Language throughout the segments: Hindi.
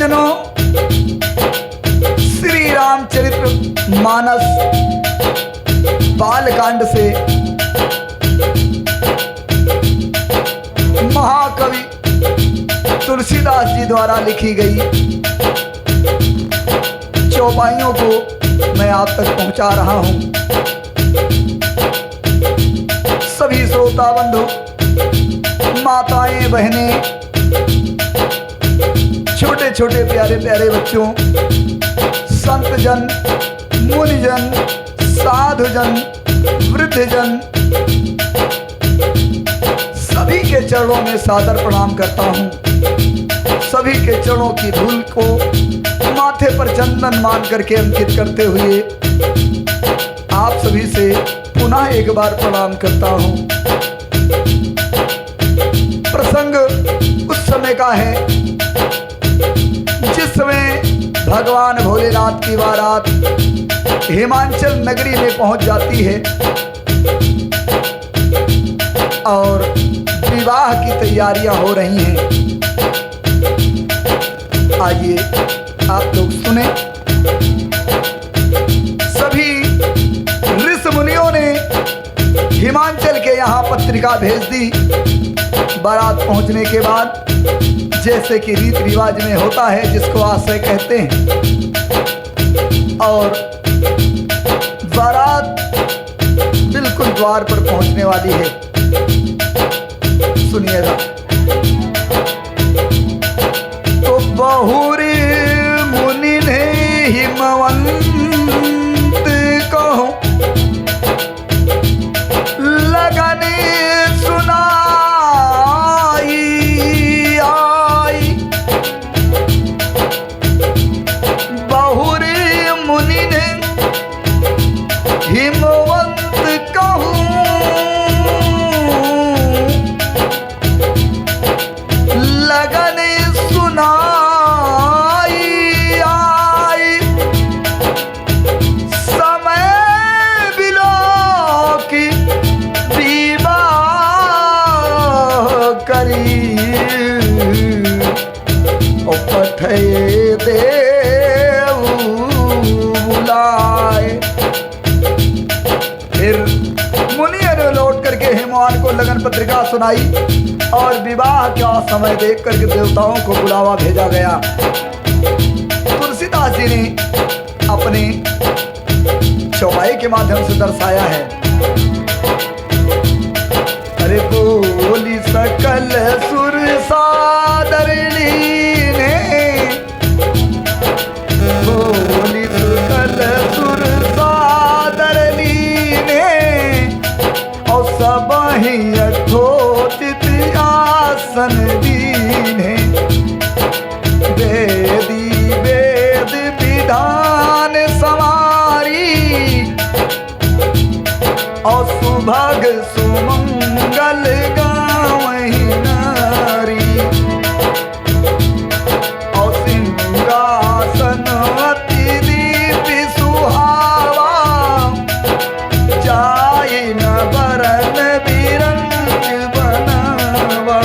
भक्तजनों, श्री रामचरित्र मानस बालकांड से महाकवि तुलसीदास जी द्वारा लिखी गई चौपाइयों को मैं आप तक पहुंचा रहा हूं। सभी श्रोता बंधु, माताएं, बहनें, छोटे छोटे प्यारे प्यारे बच्चों, संतजन, मुनिजन, साधुजन, वृद्धजन, सभी के चरणों में सादर प्रणाम करता हूं। सभी के चरणों की धूल को माथे पर चंदन मान करके अंकित करते हुए आप सभी से पुनः एक बार प्रणाम करता हूं। प्रसंग उस समय का है जिस समय भगवान भोलेनाथ की बारात हिमाचल नगरी में पहुंच जाती है और विवाह की तैयारियां हो रही हैं। आइए आप लोग सुने। सभी ऋषि मुनियों ने हिमाचल के यहाँ पत्रिका भेज दी। बारात पहुंचने के बाद जैसे कि रीति रिवाज में होता है, जिसको आशय कहते हैं, और बारात बिल्कुल द्वार पर पहुंचने वाली है। सुनिएगा। तो बहुरी मुनि ने हिमवंत कहो लगने सुनाई आई। बहुरी मुनि ने हिमवंत कहूँ लगने सुनाई आई। समय बिलो की विवाह करी और पठे देव बुलाए। फिर मुनियों ने लौट करके हिमवान को लगन पत्रिका सुनाई और विवाह का समय देख करके देवताओं को बुलावा भेजा गया। तुलसीदास जी ने अपने चौपाई के माध्यम से दर्शाया है। अरे बोली सकल सुर सादरनी ने, बोली सकल सुर सादरनी ने, और सब ही यथोचित आसन दीने। वेदी वेद विधान समारी और सुभग सुमंगल गावहि नारी। और सिंहासन अति दीप सुहावा जाय न बरन बिरंज बनावा।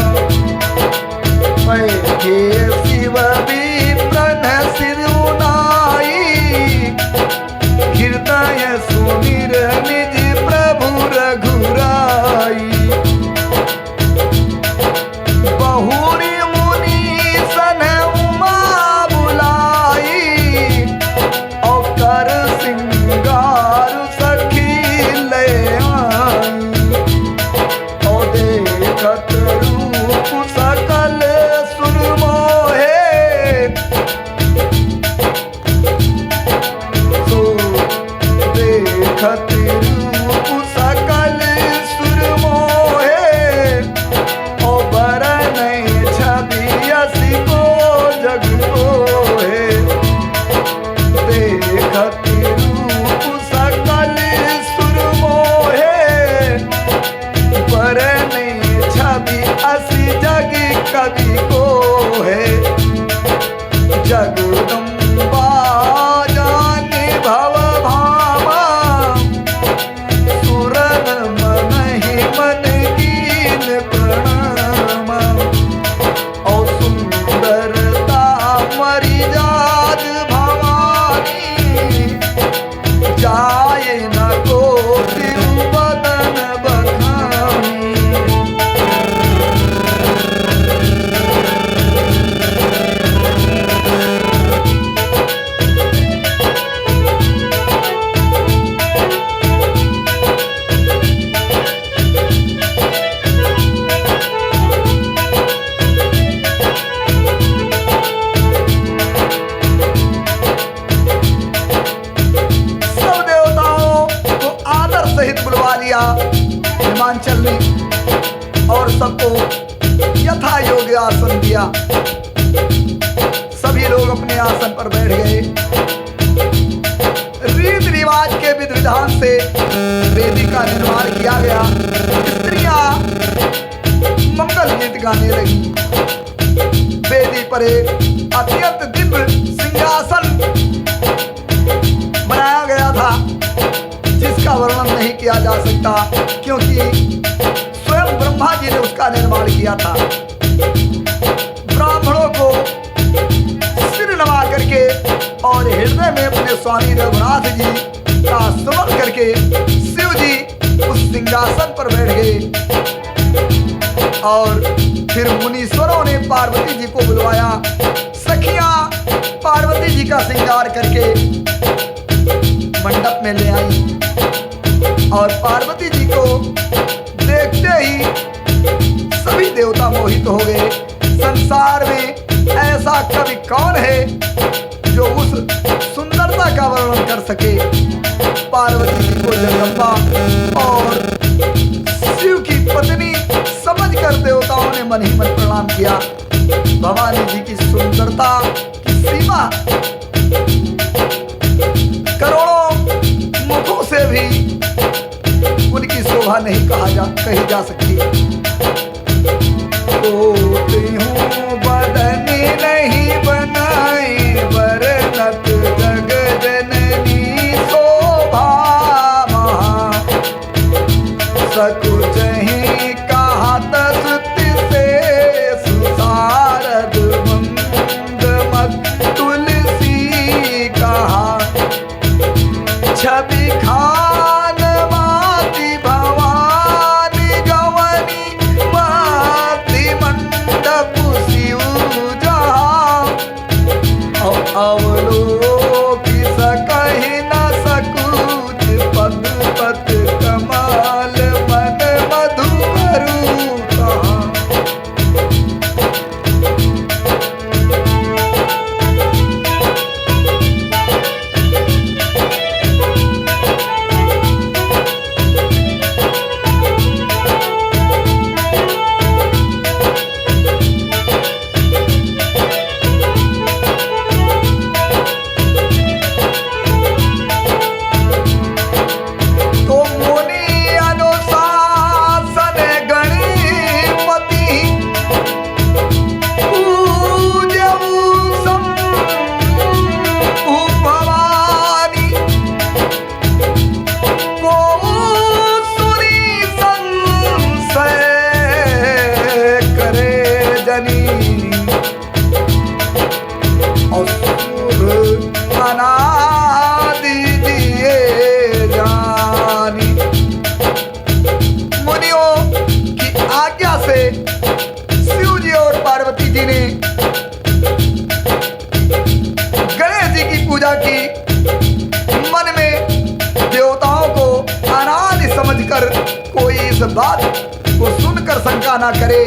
आसन दिया। सभी लोग अपने आसन पर बैठ गए। रीत रिवाज के विधि विधान से वेदी का निर्माण किया गया। स्त्रियां मंगल गीत गाने लगी। वेदी पर एक अत्यंत दिव्य सिंहासन बनाया गया था, जिसका वर्णन नहीं किया जा सकता, क्योंकि स्वयं ब्रह्मा जी ने उसका निर्माण किया था। ब्राह्मणों को सिर नवा करके और हृदय में अपने स्वामी रघुनाथ जी का स्मरण करके शिव जी उस सिंहासन पर बैठ गए। और फिर मुनीश्वरों ने पार्वती जी को बुलवाया। सखियां पार्वती जी का श्रृंगार करके मंडप में ले आई और पार्वती जी को देखते ही सभी देवता मोहित हो गए। संसार में ऐसा कवि कौन है जो उस सुंदरता का वर्णन कर सके। पार्वती जी को जगदम्बा और शिव की पत्नी समझकर देवताओं ने मन ही मन प्रणाम किया। भवानी जी की सुंदरता की सीमा करोड़ों मुखों से भी उनकी शोभा नहीं कही जा सकती। होते हूँ बदनी नहीं बनाई वरनत जग जननी शोभा महा सकुच ही कहा तस्तुति से सुसारद मंद तुलसी कहा छवि खान माती भवानी गवनी माती मंडप शिव जहाँ अवलोकि सकहि न सकुच पद पद कमाल मन मधुकरु कहाँ। तो मुनि अनुशासन गणपति पूजऊ शंभु भवानी को सुरी संशय करे जनी असुर अनादि दिए जानी। मुनियों की आज्ञा से शिव जी और पार्वती जी ने गणेश जी की पूजा की। मन में देवताओं को अनादि समझकर कोई इस बात को सुनकर शंका ना करे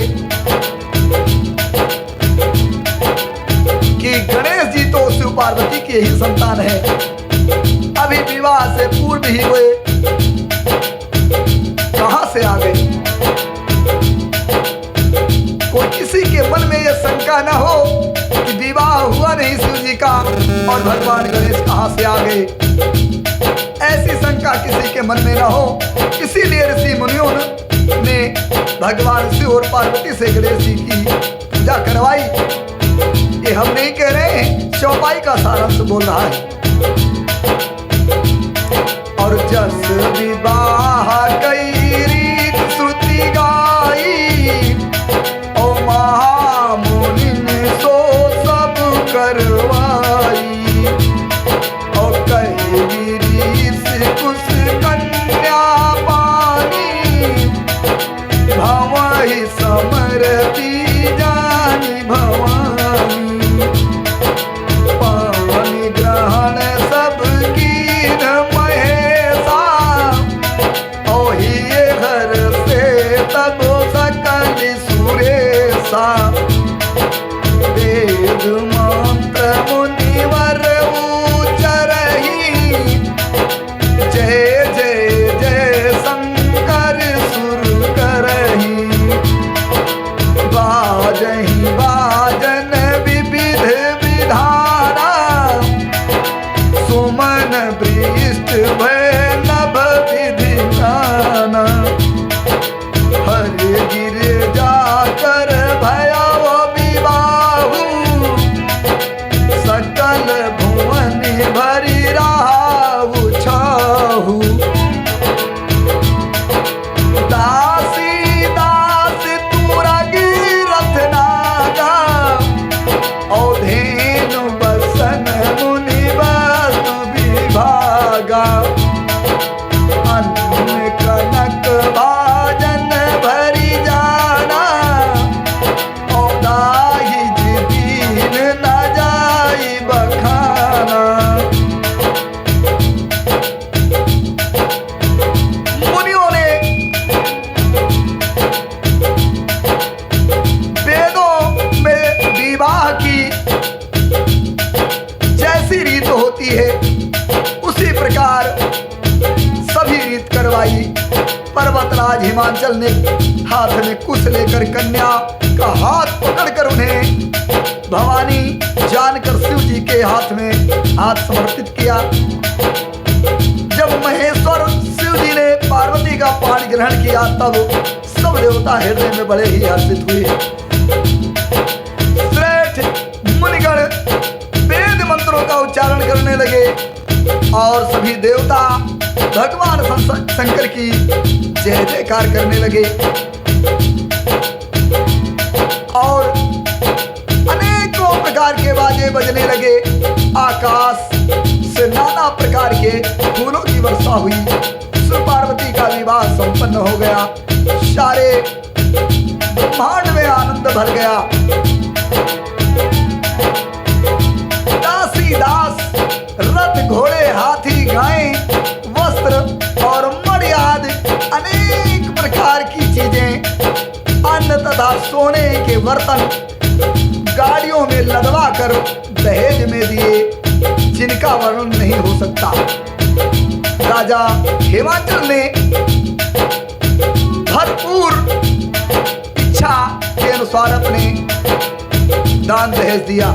कि गणेश जी तो शिव पार्वती के ही संतान है, अभी विवाह से पूर्व ही हुए, कहां से आ गए। कोई किसी के मन में यह शंका न हो कि विवाह हुआ नहीं शिव जी का और भगवान गणेश कहां से आ गए। ऐसी शंका किसी के मन में न हो, इसीलिए ऋषि मुनियों ने भगवान शिव और पार्वती से गणेश जी की पूजा करवाई। ये हम नहीं कह रहे हैं, चौपाई का सारांश बोल रहा है। और जस विवाह कई रीत श्रुति गाई ओ महामुनि सो सब करवाई और कई रीत कुछ कन्या पानी भवहि समरती जानी भवानी पानी ग्रहण सबकी महेशा ओही घर से तब सकल सुरेशा वेद मंत्र मुनिवर उचरही जय जय जय शंकर सुर करही बाजही बा हिमांचल ने हाथ में कुश लेकर कन्या का हाथ पकड़कर उन्हें भवानी जानकर शिव जी के हाथ में हाथ समर्पित किया। जब महेश्वर शिव जी ने पार्वती का पाणी ग्रहण किया तब सब देवता हृदय में बड़े ही हर्षित हुए। श्रेष्ठ मुनिगण वेद मंत्रों का उच्चारण करने लगे और सभी देवता भगवान शंकर की जय जयकार करने लगे और अनेकों प्रकार के बाजे बजने लगे। आकाश से नाना प्रकार के फूलों की वर्षा हुई। शिव पार्वती का विवाह संपन्न हो गया। सारे ब्रह्मांड में आनंद भर गया। दासी दास, रथ घोड़े, हाथी, गायें, वस्त्र और मणि आदि अनेक प्रकार की चीजें, अन्न तथा सोने के बर्तन गाड़ियों में लदवा कर दहेज में दिए, जिनका वर्णन नहीं हो सकता। राजा हिमांचल ने भरपूर इच्छा के अनुसार अपने दान दहेज दिया।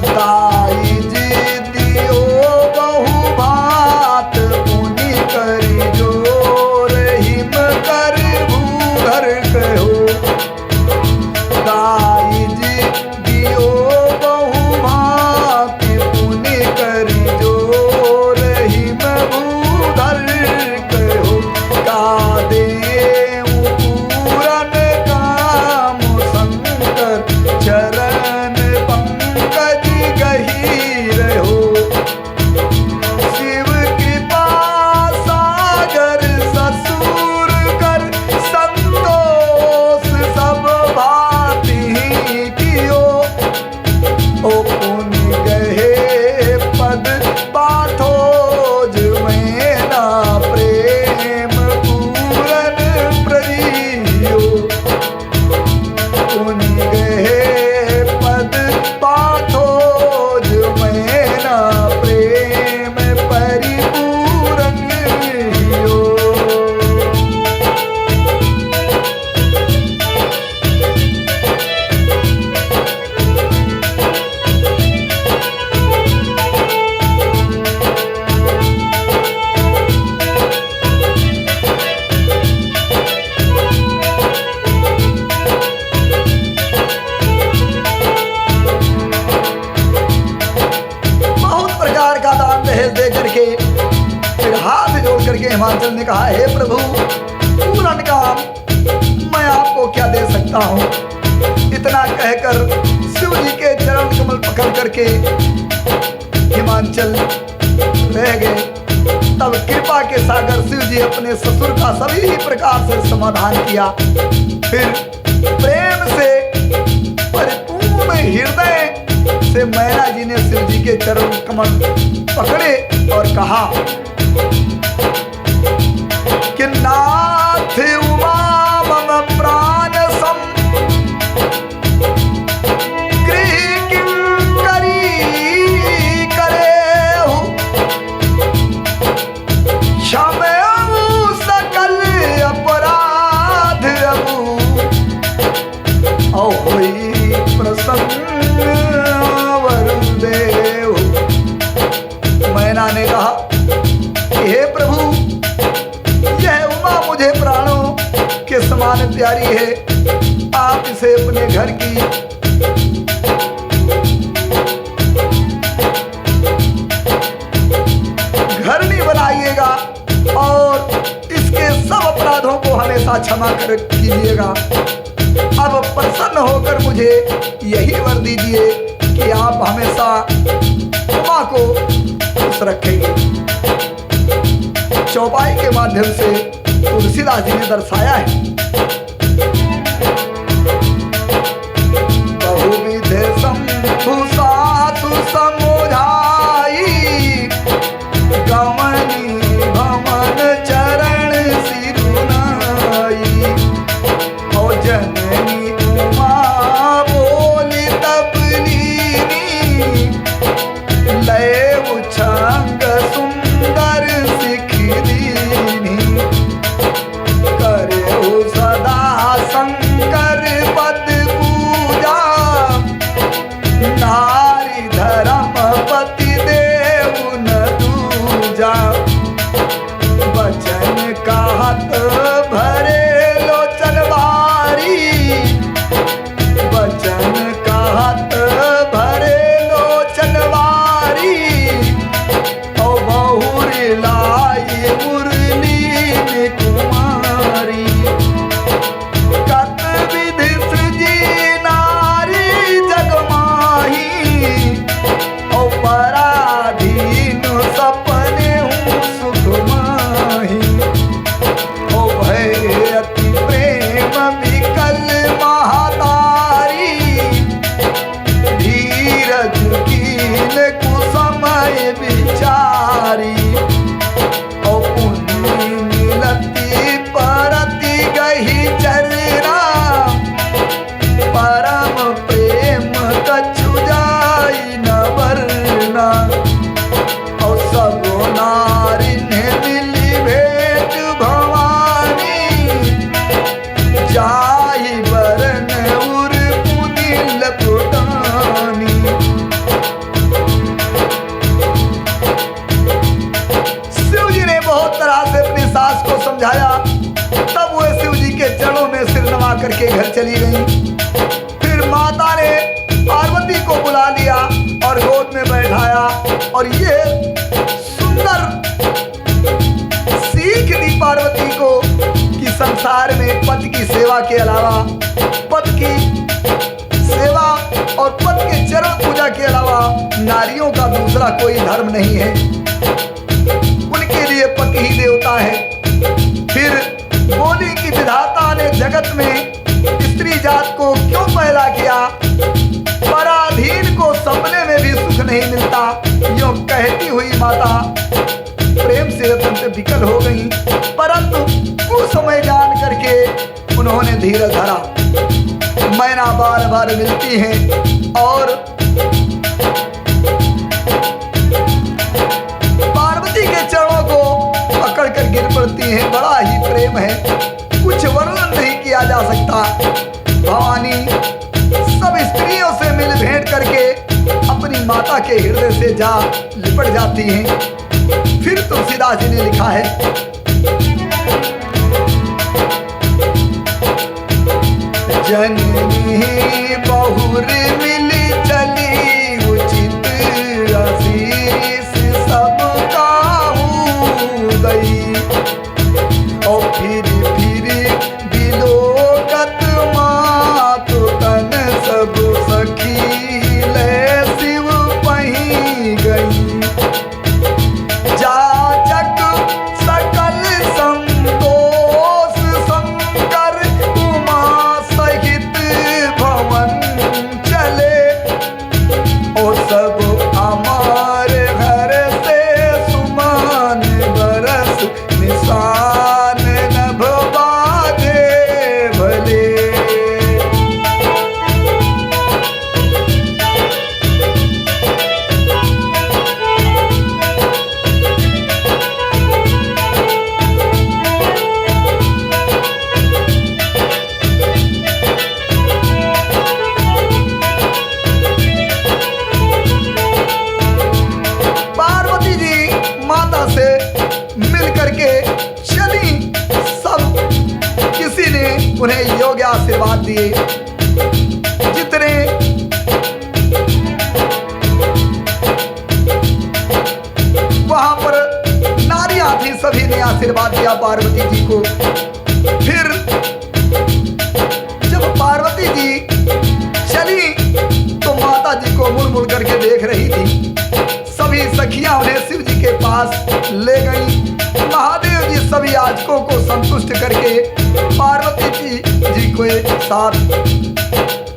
ताई जी दियो बहु भात पुनि करी जोर, हिम कर भूधर कहो। ताई जी दियो बहु भात पुनि करी जोर, हिम भूधर कहो। का देऊ पूरन काम शंकर चरण पंकज गहीर हो। शिव कृपा सागर ससुर कर, संतोष सब भांति कियो। ओ पुनि गहे पद पाथोज में ना प्रेम पूरन प्रजियो। पुनि गहे पद पाथोज में ना प्रेम परिपूरन हियो। बहुत प्रकार का दान दहेज दे करके फिर हाथ जोड़ करके हिमांचल ने कहा, हे प्रभु, पूरन काम मैं आपको क्या दे सकता हूँ। इतना कहकर शिव जी के चरण कमल पकड़ करके हिमांचल रह गए। तब कृपा के सागर शिव जी अपने ससुर का सभी प्रकार से समाधान किया। फिर प्रेम से परिपूर्ण हृदय से मैना जी ने शिव जी के चरण कमल पकड़े और कहा कि नाथ उमा मम प्राण सम, गृह किंकरी करेहु। क्षमेउ सकल अपराध अबु, औ होई प्रसन्न वरुण देव। मैना ने कहा कि हे प्रभु, यह उमा मुझे प्राणों के समान प्यारी है। आप इसे अपने घर की घरनी बनाइएगा और इसके सब अपराधों को हमेशा क्षमा कर कीजिएगा। अब प्रसन्न होकर मुझे यही वर दीजिए कि आप हमेशा उमा को खुश रखेंगे। चौपाई के माध्यम से तुलसीदास जी ने दर्शाया है। बहुविध शंभु साधु समुझाई, गमनी भवन चरण सिरुनाई। और जननी उमा बोली तब लीनी, लय उछंग सुंदर सिख दीनी। के अलावा, पद की सेवा और पद के चरण पूजा के अलावा नारियों का दूसरा कोई धर्म नहीं है। उनके लिए पति ही देवता है। फिर बोली कि विधाता ने जगत में स्त्री जात को क्यों पैदा किया? पराधीन को सपने में भी सुख नहीं मिलता। यूं कहती हुई माता प्रेम से अत्यंत विकल हो गई, परंतु कुछ समय जान करके उन्होंने धीरज धरा। मैना बार बार मिलती हैं और पार्वती के चरणों को पकड़ कर गिर पड़ती हैं। बड़ा ही प्रेम है, कुछ वर्णन नहीं किया जा सकता। भवानी सब स्त्रियों से मिल भेंट करके अपनी माता के हृदय से जा लिपट जाती हैं। फिर तुलसीदास जी ने लिखा है, जननी बहुर मिली चली उचित आशीष सबका हो गई। और फिर बिलोकत मातु तन सब सखी ले शिव पही गई। जाचक सकल संतोष शंकर उमा सहित भवन चले। और सब अमर घर से सुमन बरस निशान नभ बाजे भले। पार्वती जी माता से मिल करके चली। सब किसी ने उन्हें योग्य आशीर्वाद दिए। जितने वहां पर नारियां थी सभी ने आशीर्वाद दिया पार्वती जी को। फिर जब पार्वती जी चली तो माता जी को मुड़ मुड़ करके देख रही थी। सभी सखियां उन्हें शिव जी के पास ले गईं। महादेव जी सभी याचकों को संतुष्ट करके पार्वती जी को साथ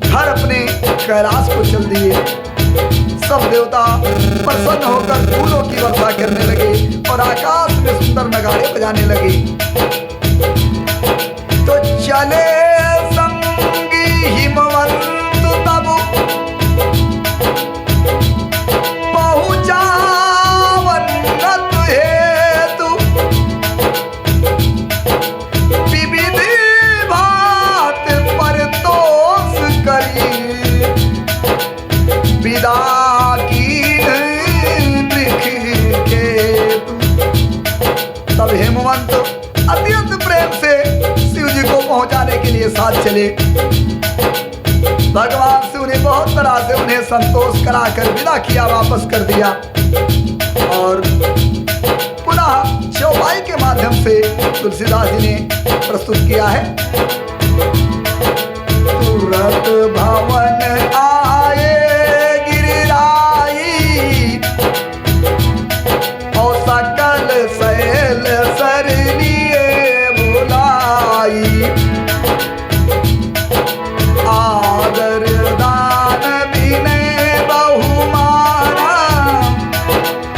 घर अपने कैलाश को चल दिए। सब देवता प्रसन्न होकर फूलों की वर्षा करने लगे और आकाश में सुंदर नगाड़े बजाने लगे। तो चले संगी हिमवंत तब पहुँचावन्नत हेतु। विविध भात परतोष करी विदा की वृक्ष केतु। तब हेमवंत अत्यंत प्रेम से शिव जी को पहुंचाने के लिए साथ चले। भगवान शिव ने बहुत तरह से उन्हें संतोष कराकर विदा किया, वापस कर दिया। और पुनः चौपाई के माध्यम से तुलसीदास जी ने प्रस्तुत किया है। तुरंत भवन आए गिरिराई और सकल शैल सर लिए बुलाई। आदर दान विनय बहुमाना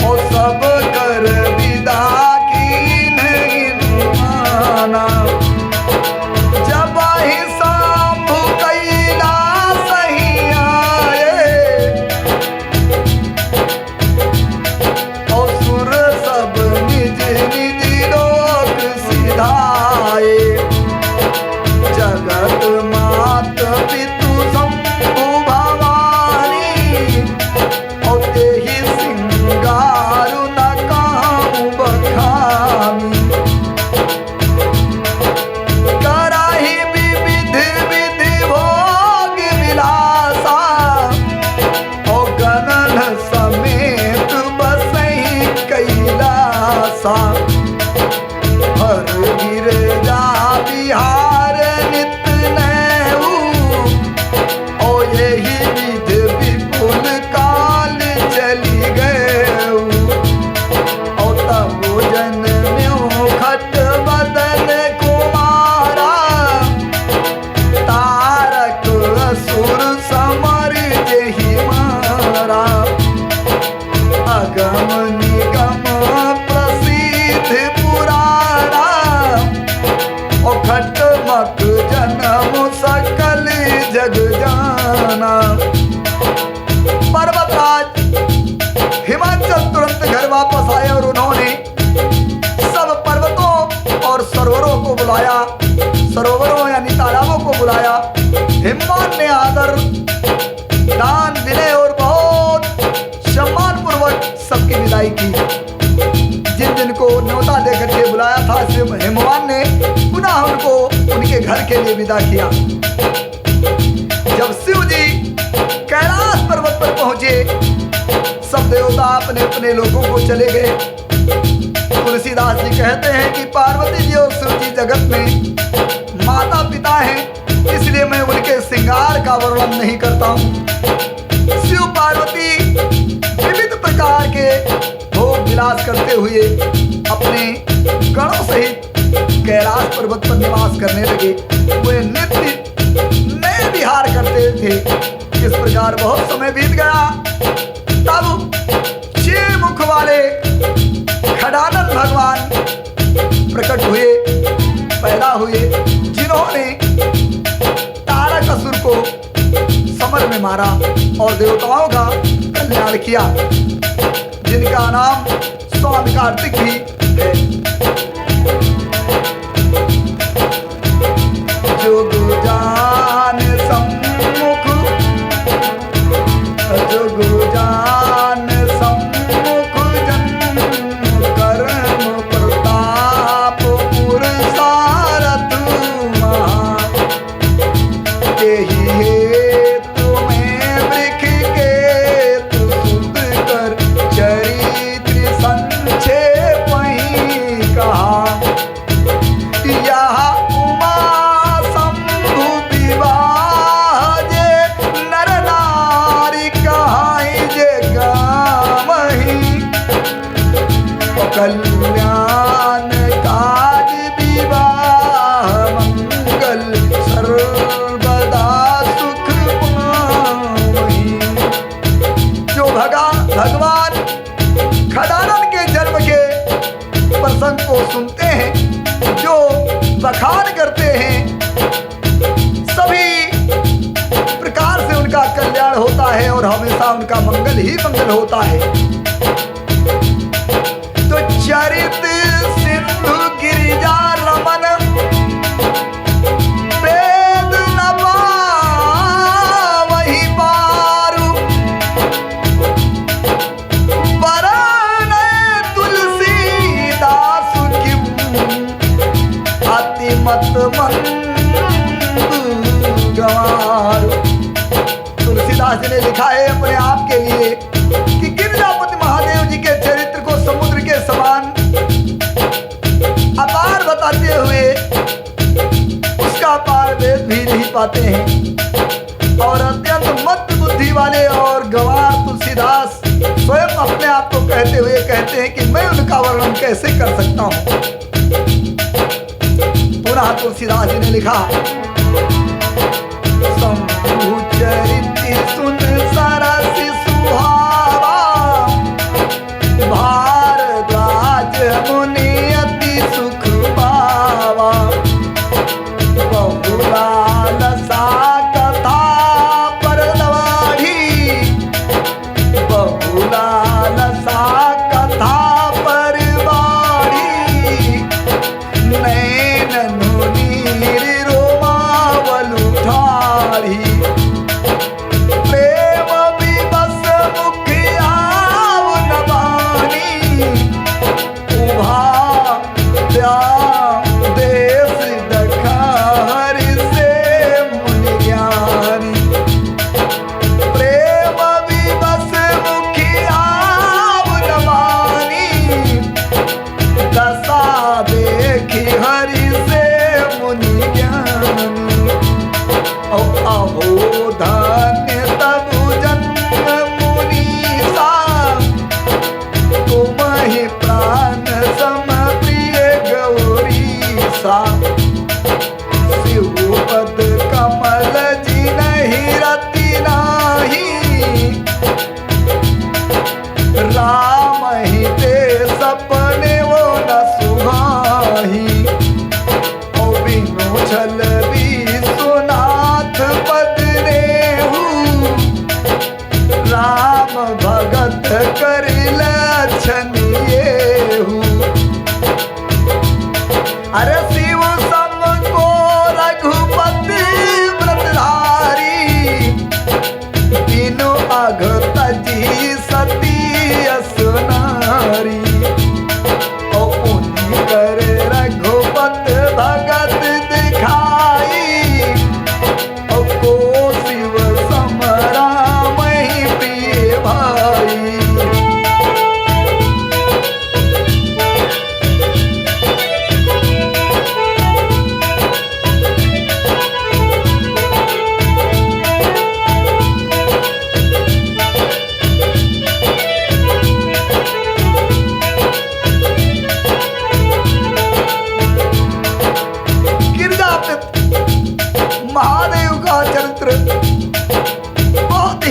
और सब कर विदा की नहीं माना। जब ही शंभु कैलाश ही सुना। पर्वतराज हिमाचल तुरंत घर वापस आए और उन्होंने सब पर्वतों और सरोवरों को बुलाया, सरोवरों यानी तालाबों को बुलाया। हिमवान ने आदर, दान, विनय और बहुत सम्मान पूर्वक सबकी विदाई की। जिन जिन को न्योता देकर के बुलाया था, हिमवान ने पुनः उनको उनके घर के लिए विदा किया। जब शिव जी कैलाश पर्वत पर पहुंचे, सब देवता अपने अपने लोगों को चले गए। तुलसीदास जी कहते हैं कि पार्वती जी और शिव जी जगत में माता पिता हैं, इसलिए मैं उनके श्रृंगार का वर्णन नहीं करता हूँ। शिव पार्वती विविध प्रकार के भोग विलास करते हुए अपने गणों सहित कैलाश पर्वत पर निवास करने लगे। वे नित्य नए विहार करते थे। इस प्रकार बहुत समय बीत गया। तब 6 मुख वाले खडानन भगवान प्रकट हुए, पैदा हुए, जिन्होंने तारकासुर को समर में मारा और देवताओं का कल्याण किया, जिनका नाम स्वामी कार्तिक भी है। जोग जान सम्मुख, जोग जान सम्मुख, जन्म कर्म प्रताप पुरसारथ महा। तेहि हेतु में वृक्ष के तु सुत कर, चरित्र संक्षेप ही कहा। यह उमा शंभु विवाह जे नर नारी कहाई जे गावही। कल्याण काज विवाह मंगल सर्वदा सुख पावही। जो भगवान खडानन के जन्म के प्रसंग को सुनते हैं, जो बखान करते हैं, सभी प्रकार से उनका कल्याण होता है और हमेशा उनका मंगल ही मंगल होता है। तो चरित सिंधु गिरिजा रमन, वेद न पावहि पारु। वरण तुलसीदास किम अतिमत मंदु गंवारु। तुलसीदास जी ने लिखा है अपने आप के लिए कि गिरिजापति महादेव जी के चरित्र को समुद्र के समान अपार बताते हुए उसका पार वेद भी नहीं पाते हैं। और अत्यंत मत बुद्धि वाले और गंवार तुलसीदास स्वयं अपने आप को कहते हुए कहते हैं कि मैं उनका वर्णन कैसे कर सकता हूँ। पुनः तुलसीदास जी ने लिखा, शंभु चरित्र सुन सरस सुहावा, भारद्वाज मुनि अति सुख पावा। बहुलाल सा कथा परवाढ़ी, बहुलाल सा कथा परवाढ़ी। नैन नीर रोमावल ठाढ़ी।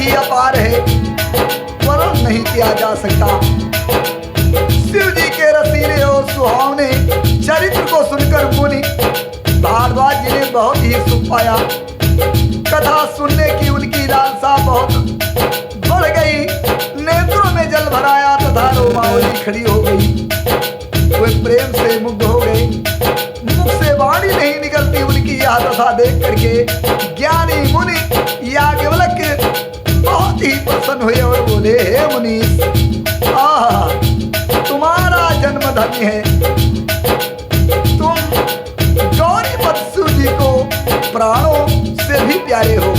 ही अपार है, वर्णन नहीं किया जा सकता। शिव जी के रसीले और सुहावने चरित्र को सुनकर मुनि भारद्वाज जी ने बहुत ही सुख पाया। कथा सुनने की उनकी लालसा बहुत बढ़ गई। नेत्रों में जल भराया तथा रोमावली खड़ी हो गई। वे प्रेम से मुग्ध हो गए। मुख से वाणी नहीं निकलती उनकी यह दशा देख करके ज्ञानी मुनि याज्ञवल्क्य बहुत ही प्रसन्न हुए और बोले, हे मुनीश, तुम्हारा जन्म धन्य है। तुम गौरीपद शिव जी को प्राणों से भी प्यारे हो।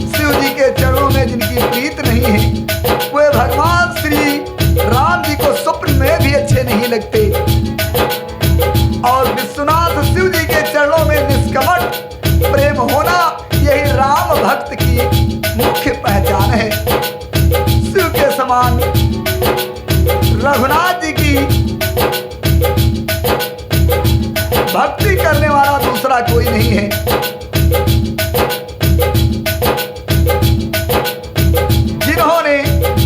शिव जी के चरणों में जिनकी प्रीत नहीं है, वे भगवान श्री राम जी को स्वप्न में भी अच्छे नहीं लगते। और विश्वनाथ शिव जी के चरणों में निष्कपट प्रेम होना, यही राम भक्त की मुख्य पहचान है। शिव के समान रघुनाथ जी की भक्ति करने वाला दूसरा कोई नहीं है। जिन्होंने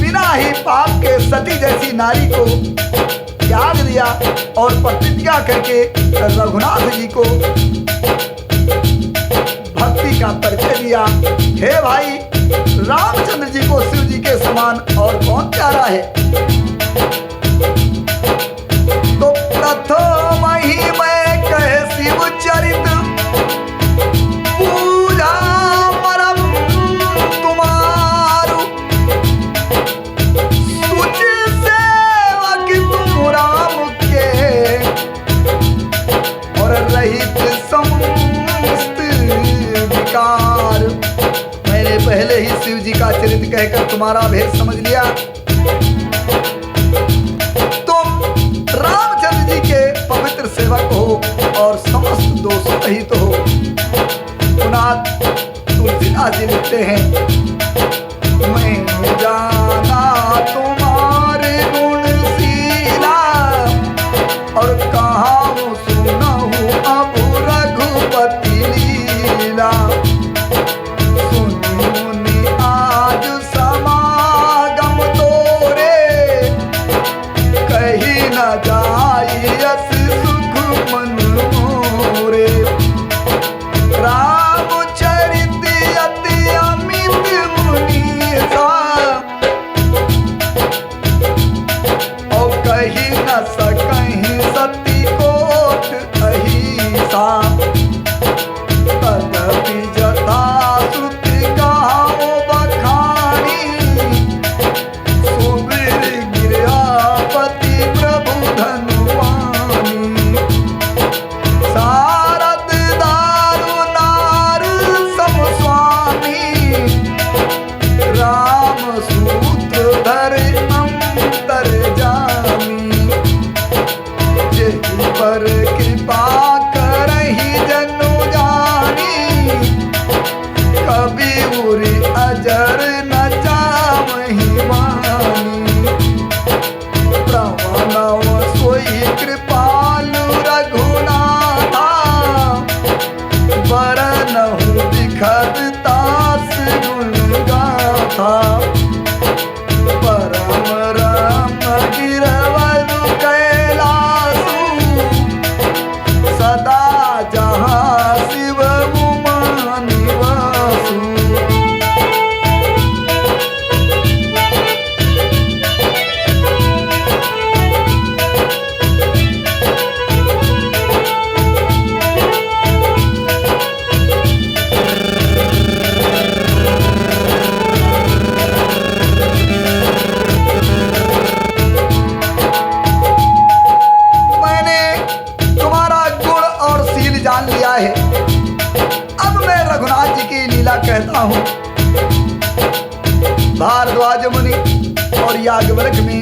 बिना ही पाप के सती जैसी नारी को त्याग दिया और प्रतिज्ञा करके रघुनाथ जी को भक्ति का परिचय दिया। हे भाई, रामचंद्र जी को शिव जी के समान और कौन प्यारा है। तो प्रथम ही मैं कहे शिव चरित पूजा परम तुम्हारू, सुच सेवक तुम राम के और रहित समस्त विकार। मैंने पहले ही शिव जी का चरित्र कहकर तुम्हारा भेद समझ लिया। तुम रामचंद्र जी के पवित्र सेवक हो और समस्त दोषों रहित हो। पुनः तुलसीदास जी लिखते हैं, मैं जाना तुम्हारे गुणशीला और कहाँ सुनाऊं अब रघुपति लीला। सुनी आज समागम तोरे, कहीं न जाई यस सुख मन मोरे। रामचरित अति अमित मुनीसा, और कहीं न सकहीं सती कोट अहिसा। तदपि जथा श्रुति कहाओ बखानी, सुबीर गिरपति प्रभु धनुवानी। शारद दारु नार समस्वामी, राम सूत्रधर अंतर्जामी। जेहि पर कृपा करहि जनु जानी, कबि उरि अजर न जामहि वानी। प्रवनव सोई कृपालु रघुनाथा, वरनहु बिखर तास गुण गाथा। परम राम गिरवरु कैलासु, सदा जहाँ शिव उमा निवासु। जान लिया है। अब मैं रघुनाथ जी की लीला कहता हूँ। भारद्वाज मुनि और याज्ञवल्क्य में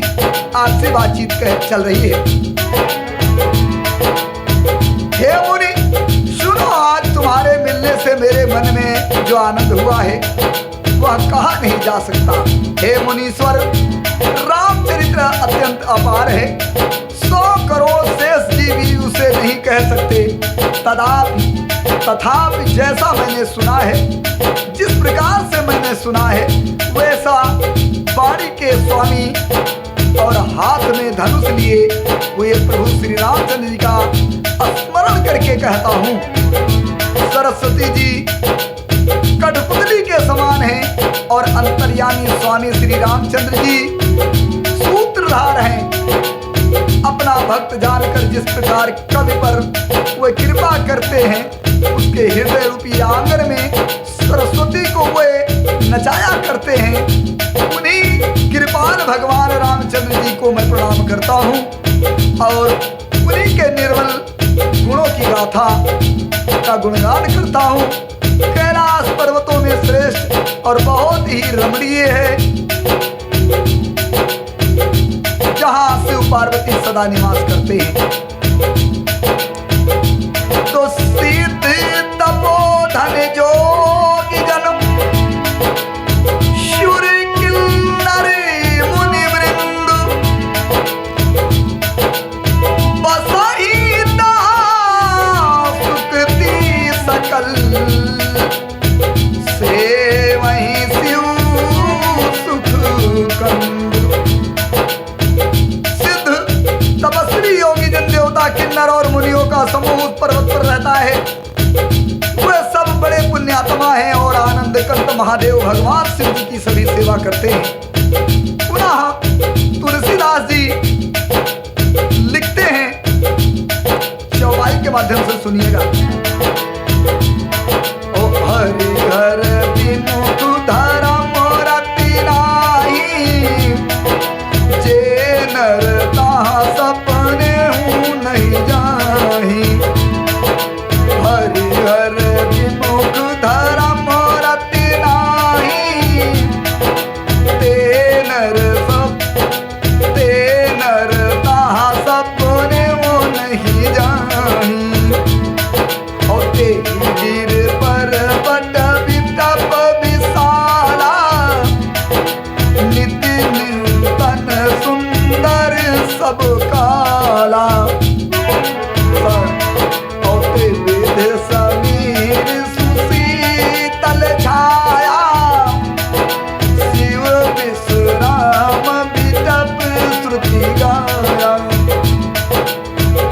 आपसे बातचीत चल रही है। हे मुनि, सुनो, आज तुम्हारे मिलने से मेरे मन में जो आनंद हुआ है वह कहा नहीं जा सकता। हे मुनीश्वर, रामचरित्र अत्यंत अपार है। 100 करोड़ शेष जीव भी उसे नहीं कह सकते। तथापि जैसा मैंने सुना है, जिस प्रकार से मैंने मैंने सुना है, वैसा बाड़ी के स्वामी और हाथ में धनुष लिए हुए प्रभु श्री रामचंद्र जी का स्मरण करके कहता हूँ, सरस्वती जी कठपुतली के समान हैं और अंतर्यामी स्वामी श्री रामचंद्र जी सूत्रधार हैं। अपना भक्त जानकर जिस प्रकार कवि पर वे कृपा करते हैं, उसके हृदय रूपी आंगन में सरस्वती को वे नचाया करते हैं। उन्हीं कृपाल भगवान रामचंद्र जी को मैं प्रणाम करता हूँ और उन्हीं के निर्मल गुणों की गाथा का गुणगान करता हूँ। कैलाश पर्वतों में श्रेष्ठ और बहुत ही रमणीय है, जहाँ शिव पार्वती सदा निवास करते हैं। तो सिद्ध तपोधन जोगी जन्म शूर किन्नर मुनि वृंद बसहि दास सुकृति सकल से वहीं शिव सुख कंद। सिद्ध तपस्वी योगी जन देवता किन्नर और मुनियों का समूह उस पर्वत पर रहता है। वे सब बड़े पुण्यात्मा हैं और आनंद कंत महादेव भगवान शिव जी की सभी सेवा करते हैं। पुनः तुलसीदास जी लिखते हैं, चौपाई के माध्यम से सुनिएगा। ओ हरिहर विमुख धर्म रति नाही, जे नर ताहा सपने हूँ नहीं जाही। हरिहर विमुख धर्म रति नाही, ते नर ताहा सपने हूँ नहीं जाही। और तेरी गिर पर बट वितप विशाला, नित्य नूतन सुंदर सब काला। और विध समीर सुशीतल छाया, शिव विश्राम वितप श्रुति गाया।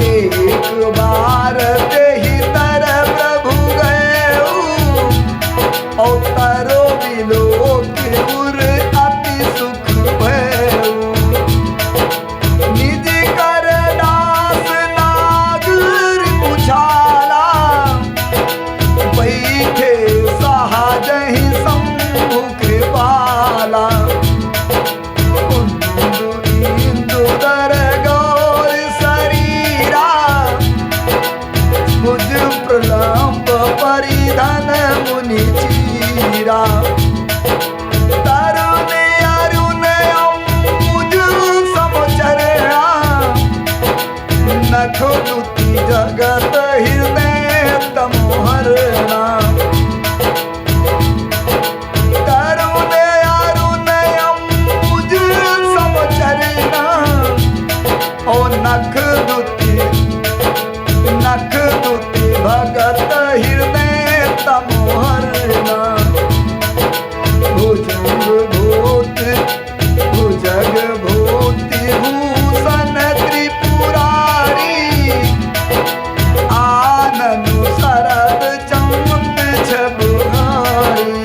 एक बार तेहि तर प्रभु गए, और तरो विलोक उर अति सुख भयउ। निज कर दास नागर उछाला, बैठे सहजहि शंभु कृपाला। इंदु दर गौर शरीरा, भुज प्रलंब परिधन मुनि चीरा। तरुण अरुण अम्बुज समचरणा, नख दुति जगत हृदय तमोहरणा। तरुण अरुण अम्बुज समचरणा, ओ नख दुति भगत हृदय तमोहरणा। भुजंग भूति भूषण त्रिपुरारी, आनन शरद चंद छबुहारी।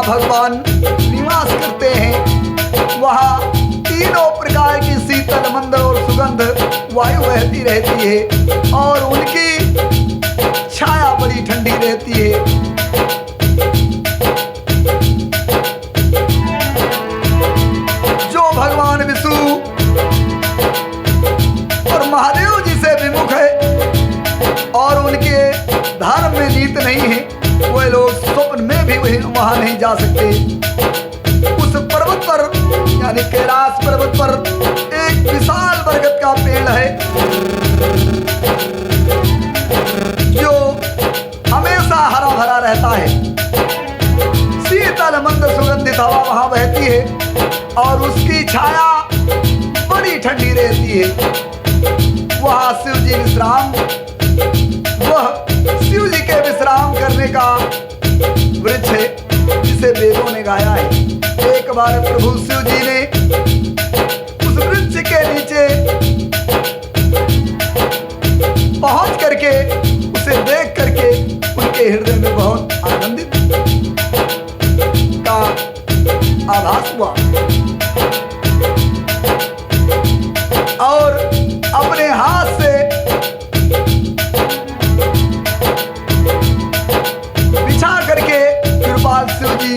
भगवान निवास करते हैं, वहाँ तीनों प्रकार की शीतल मंद और सुगंध वायु बहती रहती है और उनकी छाया बड़ी ठंडी रहती है। जो भगवान विष्णु और महादेव जी से विमुख है और उनके धर्म में नीत नहीं है, वे लोग स्वप्न में भी वहां नहीं जा सकते। उस पर्वत पर यानी कैलाश पर्वत पर एक विशाल बरगद का पेड़ है जो हमेशा हरा भरा रहता है। शीतल मंद सुगंधित हवा वहां बहती है और उसकी छाया बड़ी ठंडी रहती है। वहां शिव जी विश्राम, वह शिव जी के विश्राम करने का वृक्ष है जिसे वेदों ने गाया है। एक बार प्रभु शिव जी ने उस वृक्ष के नीचे पहुंच करके उसे देख करके उनके हृदय में बहुत आनंदित का आभास हुआ और अपने हाथ से बिछा करके कृपाल शिव जी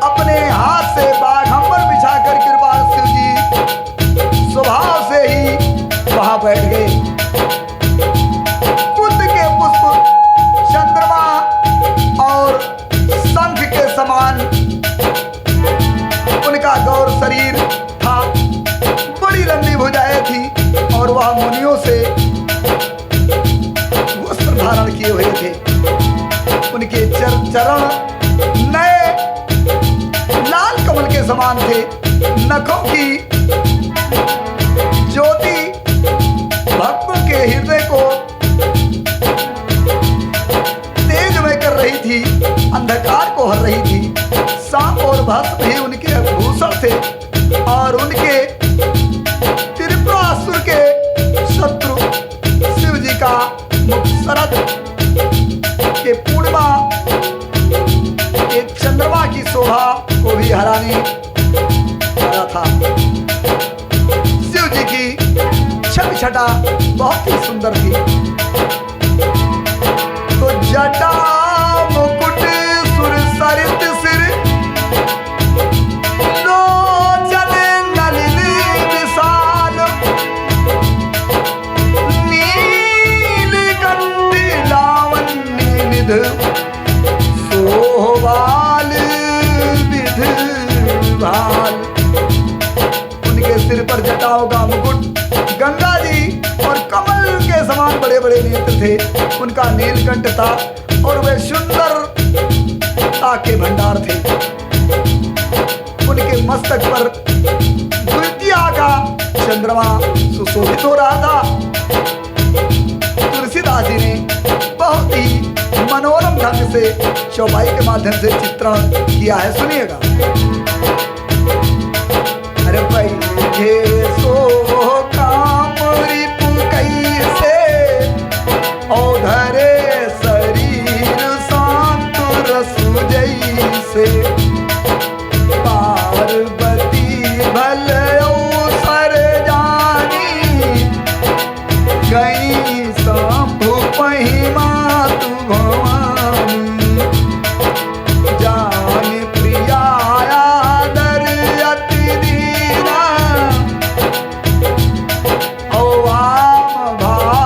अपने हाथ से बाघंबर बिछा कर कृपाल शिव जी स्वभाव से ही वहां बैठ गए। कुंद के पुष्प चंद्रमा और शंख के समान उनका गौर शरीर था, बड़ी लंबी भुजाएं थी और वह मुनियों से वस्त्र धारण किए हुए थे। उनके चरण नए लाल कमल के समान थे। नखों की ज्योति भक्तों के हृदय को तेजमय कर रही थी, अंधकार को हर रही थी। सांप और भस्म भी उनके भूषण थे और उनके त्रिपुरासुर के शत्रु शिव जी का मुख शरद के पूर्णिमा एक चंद्रमा की शोभा को भी हराने वाला था। शिव जी की छवि छटा बहुत ही सुंदर थी। तो जटा मुकुट सुर सरित सिर लोचन नलिन विशाल नीलकंठ लावण्य निध सोहबाल विध भाल। उनके सिर पर जटाओं का मुकुट, गंगा जी और कमल के समान बड़े बड़े नेत्र थे। उनका नीलकंठ था और वे सुंदरता के भंडार थे। उनके मस्तक पर द्वितीया का चंद्रमा सुशोभित हो रहा था। तुलसीदास जी ने बहुत ही मनोरम ढंग से चौपाई के माध्यम से चित्रण किया है, सुनिएगा। अरे भाई सो काम रिपु कैसे औधरे शरीर शांत रसु जैसे पार्वती भल अवसर जानी गई शंभु महिमा तु भवानी जान प्रिया आदर अति दीना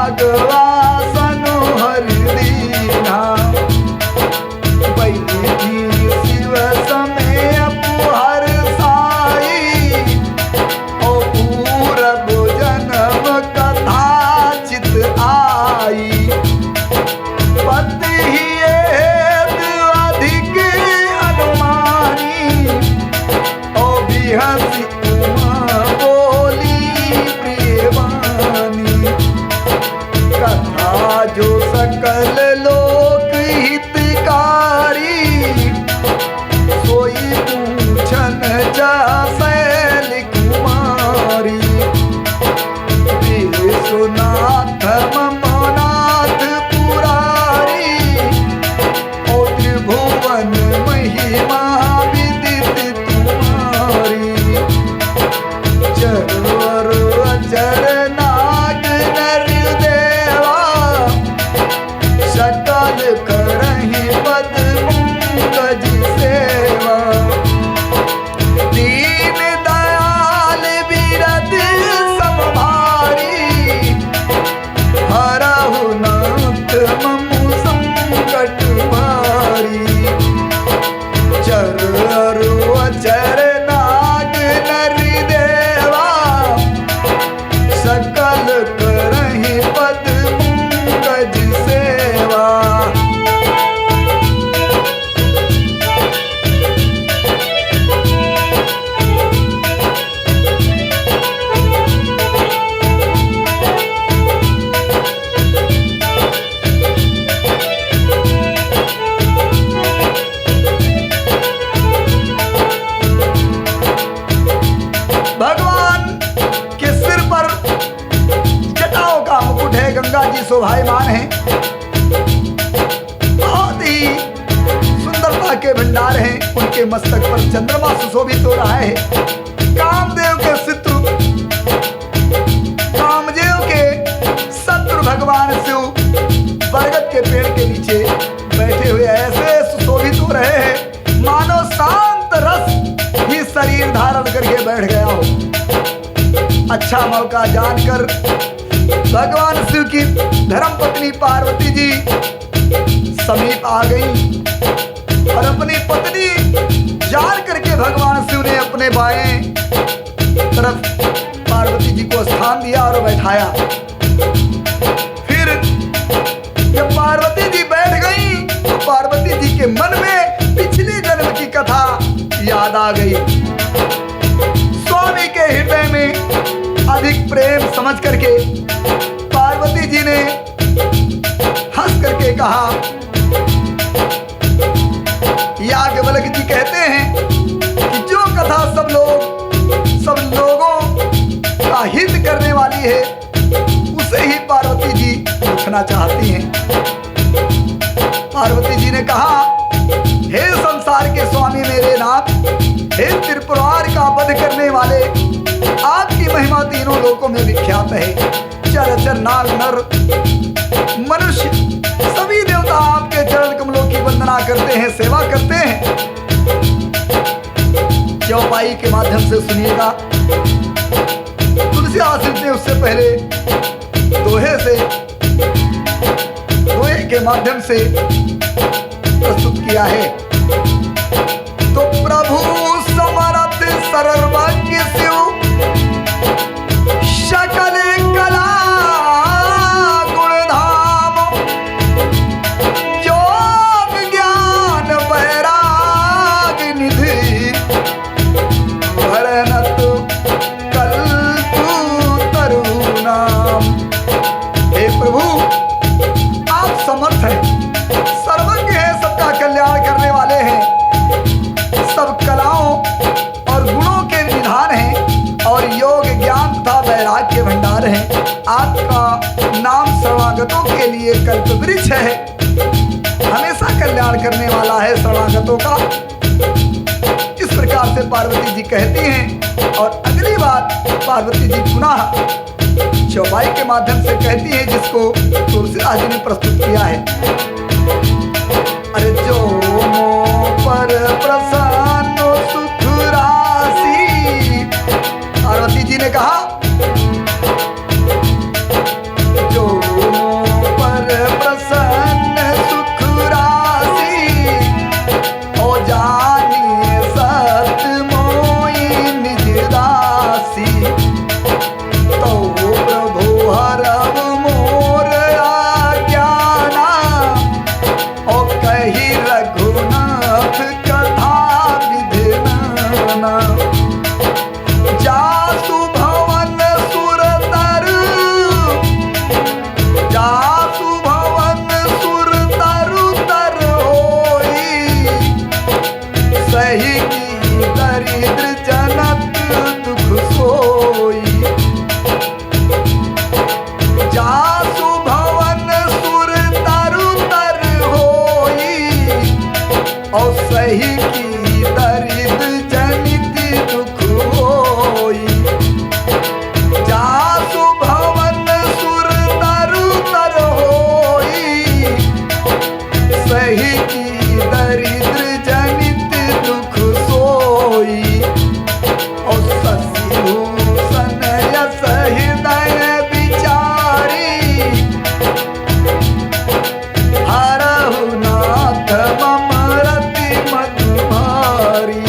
भागवासन हर दीना वैदी शिव समय अपहर साई ओ पूरब जन्म कथा चित आई पति हेत अधिक अनुमानी ओ बिहसी उमा बोली प्रियवानी कथा जो सकल लोक हितकारी सोई पूछन जैल कुमारी विश्वनाथ ममनाथ पुरारी ओ त्रिभुवन महिमा विदित तुम्हारी चरवर अचर नाग नर देवा सकल करहि पद पंकज सेवा दीन दयाल बिरद सब भारी हरहु नाथ मम संकट भारी शोभायमान हैं, बहुत ही सुंदरता के भंडार हैं। उनके मस्तक पर चंद्रमा सुशोभित हो रहा है। कामदेव के शत्रु, कामदेव के शत्रु भगवान शिव बरगद के पेड़ के नीचे बैठे हुए ऐसे सुशोभित हो रहे हैं मानो शांत रस ही शरीर धारण करके बैठ गया हो। अच्छा मौका जानकर भगवान शिव की धर्मपत्नी पार्वती जी समीप आ गई और अपनी पत्नी जान करके भगवान शिव ने अपने बाएं तरफ पार्वती जी को स्थान दिया और बैठाया। फिर जब पार्वती जी बैठ गई तो पार्वती जी के मन में पिछले जन्म की कथा याद आ गई। स्वामी के हृदय में अधिक प्रेम समझ करके पार्वती जी ने हंस करके कहा, याज्ञवल्क्य जी कहते हैं कि जो कथा सब लोगों का हित करने वाली है उसे ही पार्वती जी पूछना चाहती हैं। पार्वती जी ने कहा, हे संसार के स्वामी मेरे नाथ, हे त्रिपुरार का वध करने वाले, आपकी महिमा तीनों लोकों में विख्यात है। चर नाग नर मनुष्य सभी देवता आपके चरण कमलों की वंदना करते हैं, सेवा करते हैं। चौपाई के माध्यम से सुनिएगा। तुलसी आश्रित ने उससे पहले दोहे के माध्यम से प्रस्तुत किया है। तो प्रभु समर्थ सर्वज्ञ शिव सकल कला गुणधाम, योग ज्ञान वैराग निधि, भरनत कल्पु तरुणाम। हे प्रभु, आप समर्थ हैं, सर्वज्ञ हैं, सबका कल्याण करने वाले हैं, सब कलाओं और गुणों के निधान हैं और योग ज्ञान तथा वैराग्य के भंडार हैं। आपका नाम शरणागतों के लिए कल्प वृक्ष है, हमेशा कल्याण करने वाला है शरणागतों का। इस प्रकार से पार्वती जी कहती हैं और अगली बात पार्वती जी पुनः चौपाई के माध्यम से कहती है, जिसको तुलसीदास जी ने प्रस्तुत किया है। अरे जो पर प्रसन्न सुख राशि, पार्वती जी ने कहा, जो पर प्रसन्न सुख राशि, ओ जानिए सत मोई निज दासी, तो प्रभु हरव मोर आज्ञाना, ओ कही रघुनाथ कथा विधिनाना। जासु भवन सुर तरु, जासु भवन सुर तरु तर होई, सही की दरिद्र जनक दुख सोई। जासु भवन सुर तरु तर होई, और सही की दरिद्र जनित दुख होई। जासु भवन सुर तरु तर होई, सही की दरिद्र जनित दुख सोई। और शशि भूषण यश हृदय विचारी, हरहु नाथ मम रति मधुमारी।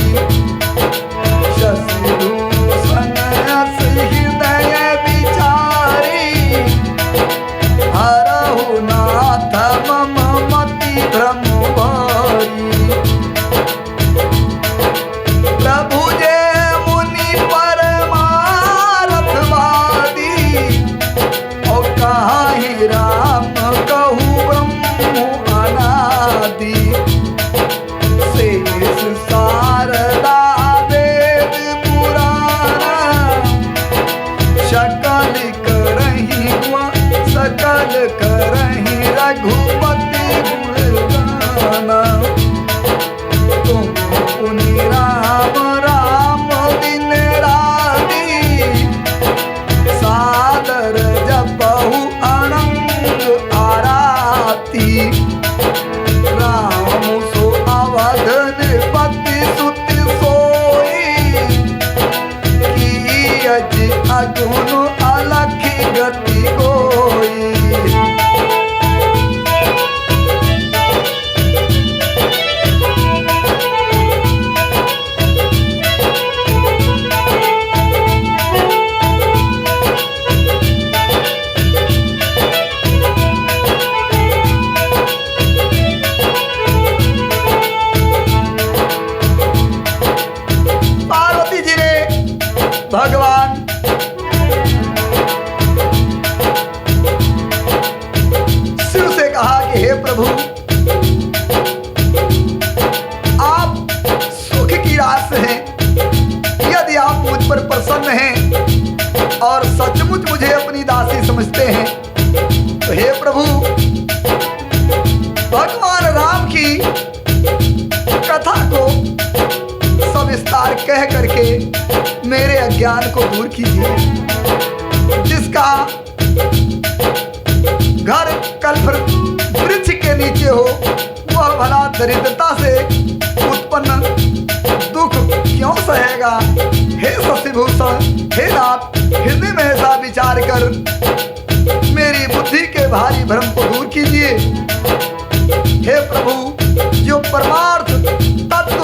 भगवान शिव से कहा कि हे प्रभु, आप सुख की रास हैं। यदि आप मुझ पर प्रसन्न हैं और सचमुच मुझे अपनी दासी समझते हैं तो हे प्रभु, भगवान राम की कथा को सविस्तार कह करके मेरे अज्ञान को दूर कीजिए। जिसका घर कल्प वृक्ष के नीचे हो वह भला दरिद्रता से उत्पन्न दुख क्यों सहेगा। हे शशिभूषण, हे नाथ, हृदय में ऐसा विचार कर मेरी बुद्धि के भारी भ्रम को दूर कीजिए। हे प्रभु, जो परमार्थ तत्व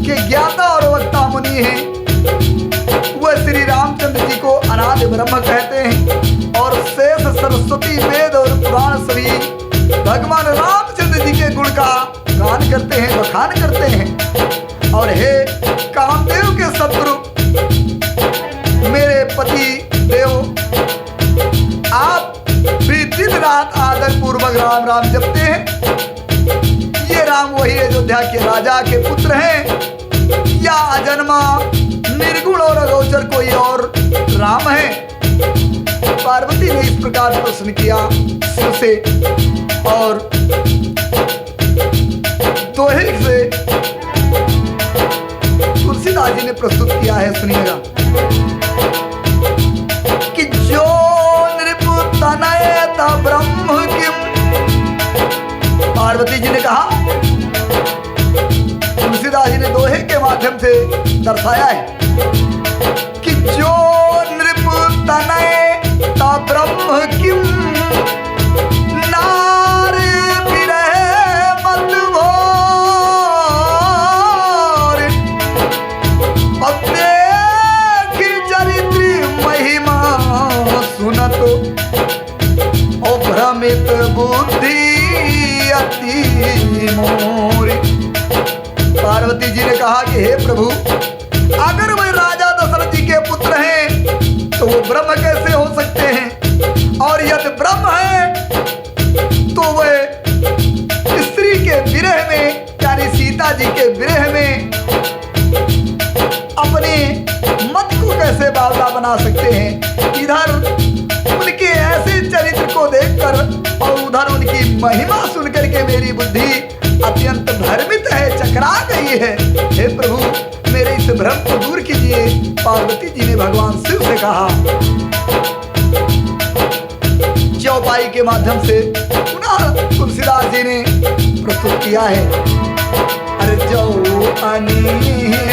के ज्ञाता और वक्ता मुनि हैं वह श्री रामचंद्र जी को अनादि ब्रह्म कहते हैं और शेष सरस्वती वेद और पुराण सभी भगवान रामचंद्र जी के गुण का गान करते हैं, बखान करते हैं। और हे कामदेव के शत्रु मेरे पति देव, आप भी दिन रात आदर पूर्वक राम राम जपते हैं। ये राम वही अयोध्या के राजा के पुत्र हैं या अजन्मा निर्गुण और अगोचर कोई और राम है। पार्वती ने इस प्रकार प्रश्न किया शिव से और दोहे से तुलसीदास जी ने प्रस्तुत किया है, सुनिएगा कि जो नृपु तनयत ब्रह्म किम। पार्वती जी ने कहा, तुलसीदास जी ने दोहे के माध्यम से दर्शाया है कि जो नृपु तनयत ब्रह्म किम नार विरह मत भोर अदेख चरित्र महिमा सुनत ओ भ्रमित बुद्धि अति मोर। पार्वती जी ने कहा कि हे प्रभु, अगर वे राजा दशरथ जी के पुत्र हैं तो वो ब्रह्म कैसे हो सकते हैं, और यदि ब्रह्म है तो वे स्त्री के विरह में यानी सीता जी के विरह में अपने मत को कैसे बावला बना सकते हैं। इधर उनके ऐसे चरित्र को देखकर और उधर उनकी महिमा सुनकर के मेरी बुद्धि अत्यंत भ्रमित है, चकरा गई है। हे प्रभु, मेरे इस भ्रम को दूर कीजिए। पार्वती जी ने भगवान शिव से कहा। चौपाई के माध्यम से पुनः तुलसीदास जी ने प्रस्तुत किया है। अरे जो अनी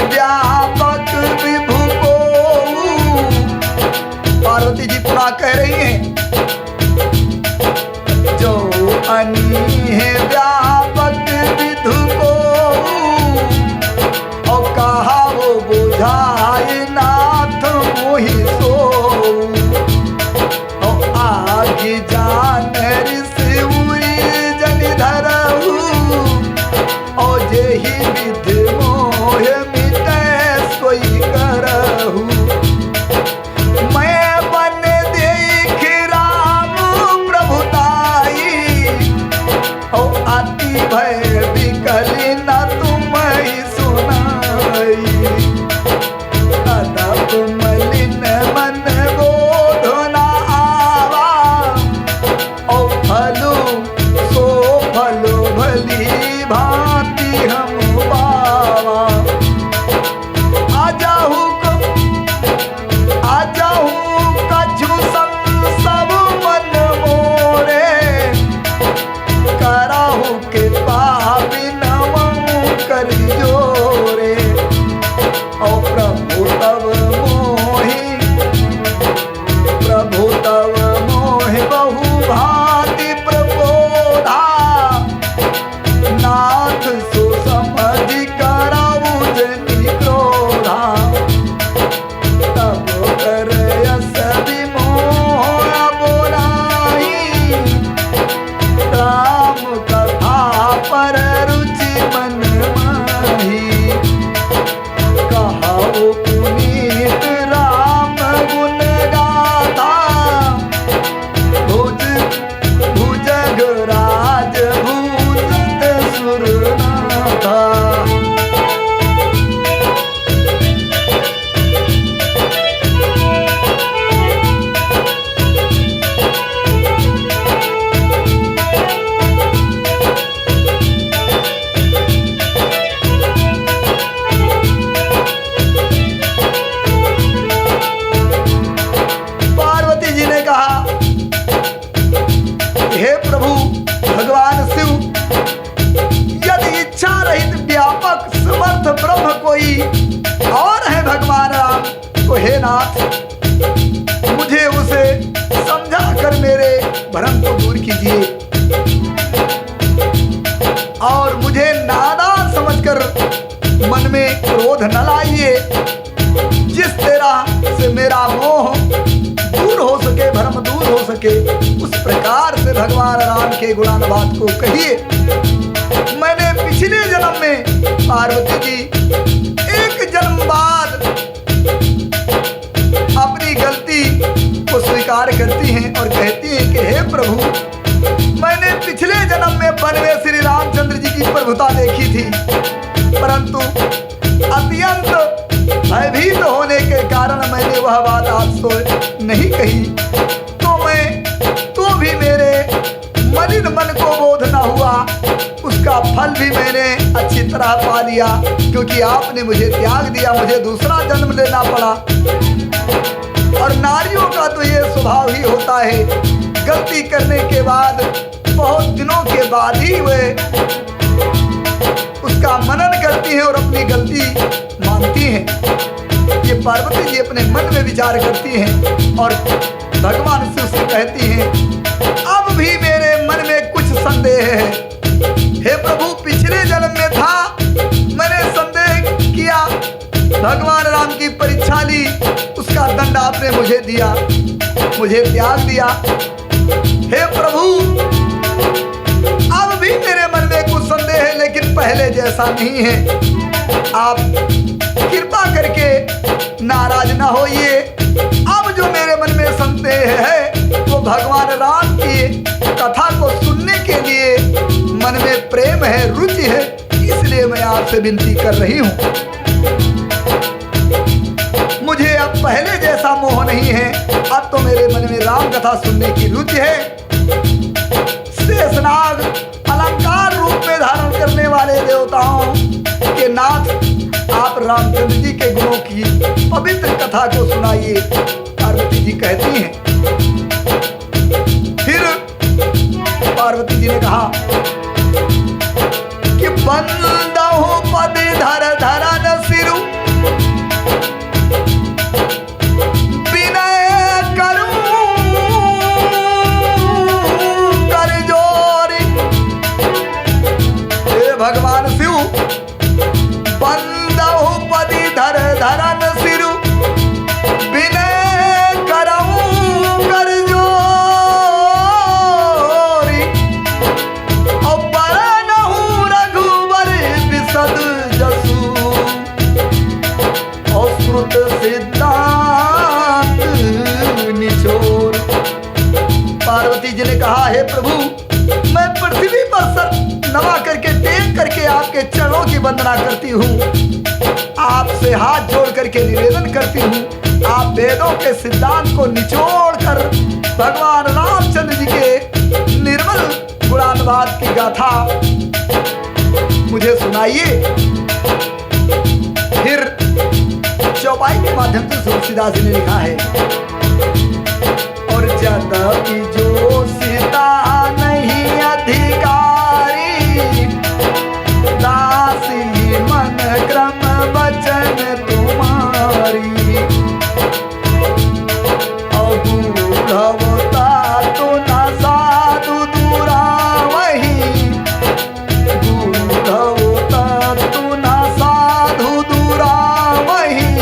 व्यापक विभु को, पार्वती जी पुनः कह रही हैं, जो अनी व्यापक विधु को और कहा वो बुझाए नाथ मोहि सो और आगे जान ऋषि जन धरहु और जेहि विधि मोह मिटे सोई करहु। मैं बन देख राम प्रभुताई और अति भय विकल न तुम सुनाई। तदप मलिन मन बोध न आवा और फलो सो फलो भली भांति हम पावा। आजाहू कछु संग सब मन मोरे कराहू के पापी नमो कर जोरे। और प्रभु तव मोहि बहु भांति प्रबोधा नाथ सो समझ कराऊ जनि क्रोधा। तब कर यस विमोह बोलाई राम कथा पर रुचि मन माही। किए और मुझे नादान समझकर मन में क्रोध न लाइए। जिस तरह से मेरा मोह दूर हो सके, भ्रम दूर हो सके, उस प्रकार से भगवान राम के गुणानुवाद को कहिए। मैंने पिछले जन्म में पार्वती जी एक जन्म बाद अपनी गलती को स्वीकार करती हैं और कहती हैं कि हे प्रभु, मैंने पिछले जन्म में वन में श्री रामचंद्र जी की प्रभुता देखी थी, परंतु अत्यंत भयभीत होने के कारण मैंने वह बात आपसे नहीं कही। तो भी मेरे मलिन मन को बोध न हुआ, उसका फल भी मैंने अच्छी तरह पा लिया, क्योंकि आपने मुझे त्याग दिया, मुझे दूसरा जन्म लेना पड़ा। और नारियों का तो ये स्वभाव ही होता है, गलती करने के बाद बहुत दिनों के बाद ही वे उसका मनन करती हैं और अपनी गलती मानती हैं। ये पार्वती जी अपने मन में विचार करती हैं और भगवान से उससे कहती हैं, अब भी मेरे मन में कुछ संदेह है। हे प्रभु, पिछले जन्म में था, मैंने संदेह किया, भगवान राम की परीक्षा ली, उसका दंड आपने मुझे दिया, मुझे त्याग दिया। हे प्रभु, अब भी मेरे मन में कुछ संदेह है, लेकिन पहले जैसा नहीं है। आप कृपा करके नाराज ना होइए। अब जो मेरे मन में संदेह है वो भगवान राम की कथा को सुनने के लिए मन में प्रेम है, रुचि है, इसलिए मैं आपसे विनती कर रही हूँ। मुझे अब पहले जैसा मोह नहीं है, अब तो मेरे मन में राम कथा सुनने की रुचि है। शेषनाग अलंकार रूप में धारण करने वाले देवताओं के नाथ, आप रामचंद्र जी के गुणों की पवित्र कथा को सुनाइए। पार्वती जी कहती हैं। फिर पार्वती जी ने कहा कि बंदहु पद धर धरन सिरु, विनय करूं कर जोरी। हे भगवान शिव, बंदहु पद धर धरन सिरु, विनय करऊं कर जोरी। और बरनहु रघुवर विशद जसु, और श्रुत सिद्धांत निचोर। पार्वती जी ने कहा, हे प्रभु, मैं पृथ्वी पर सर नवा करके टेक करके आपके चरणों की वंदना करती हूँ, आपसे हाथ जोड़ करके निवेदन करती हूँ। आप वेदों के सिद्धांत को निचोड़ कर भगवान रामचंद्र जी के निर्मल गुणानुवाद की गाथा मुझे सुनाइए। फिर चौपाई के माध्यम से तुलसीदास जी ने लिखा है, और यद्यपि जो सीता नहीं अधिकारी, दासी मन क्रम वचन तुम्हारी। अबूढ़वता तो न साधु दूरा वही, बूढ़वता तो न साधु दूरा वही।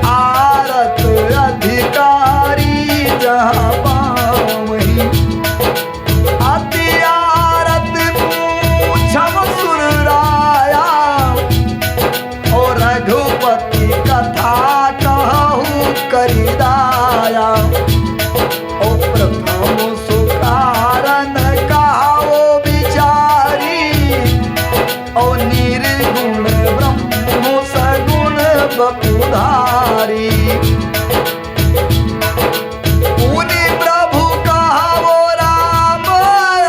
आरत अधिकारी जहाँ पावहीं, अति आरत पूछम सुर राया। और रघुपति कथा कहूँ करिदाया। और प्रथम सुकारण कहो विचारी, और निर्गुण ब्रह्म सगुण बपुधारी। उनि प्रभु कहो राम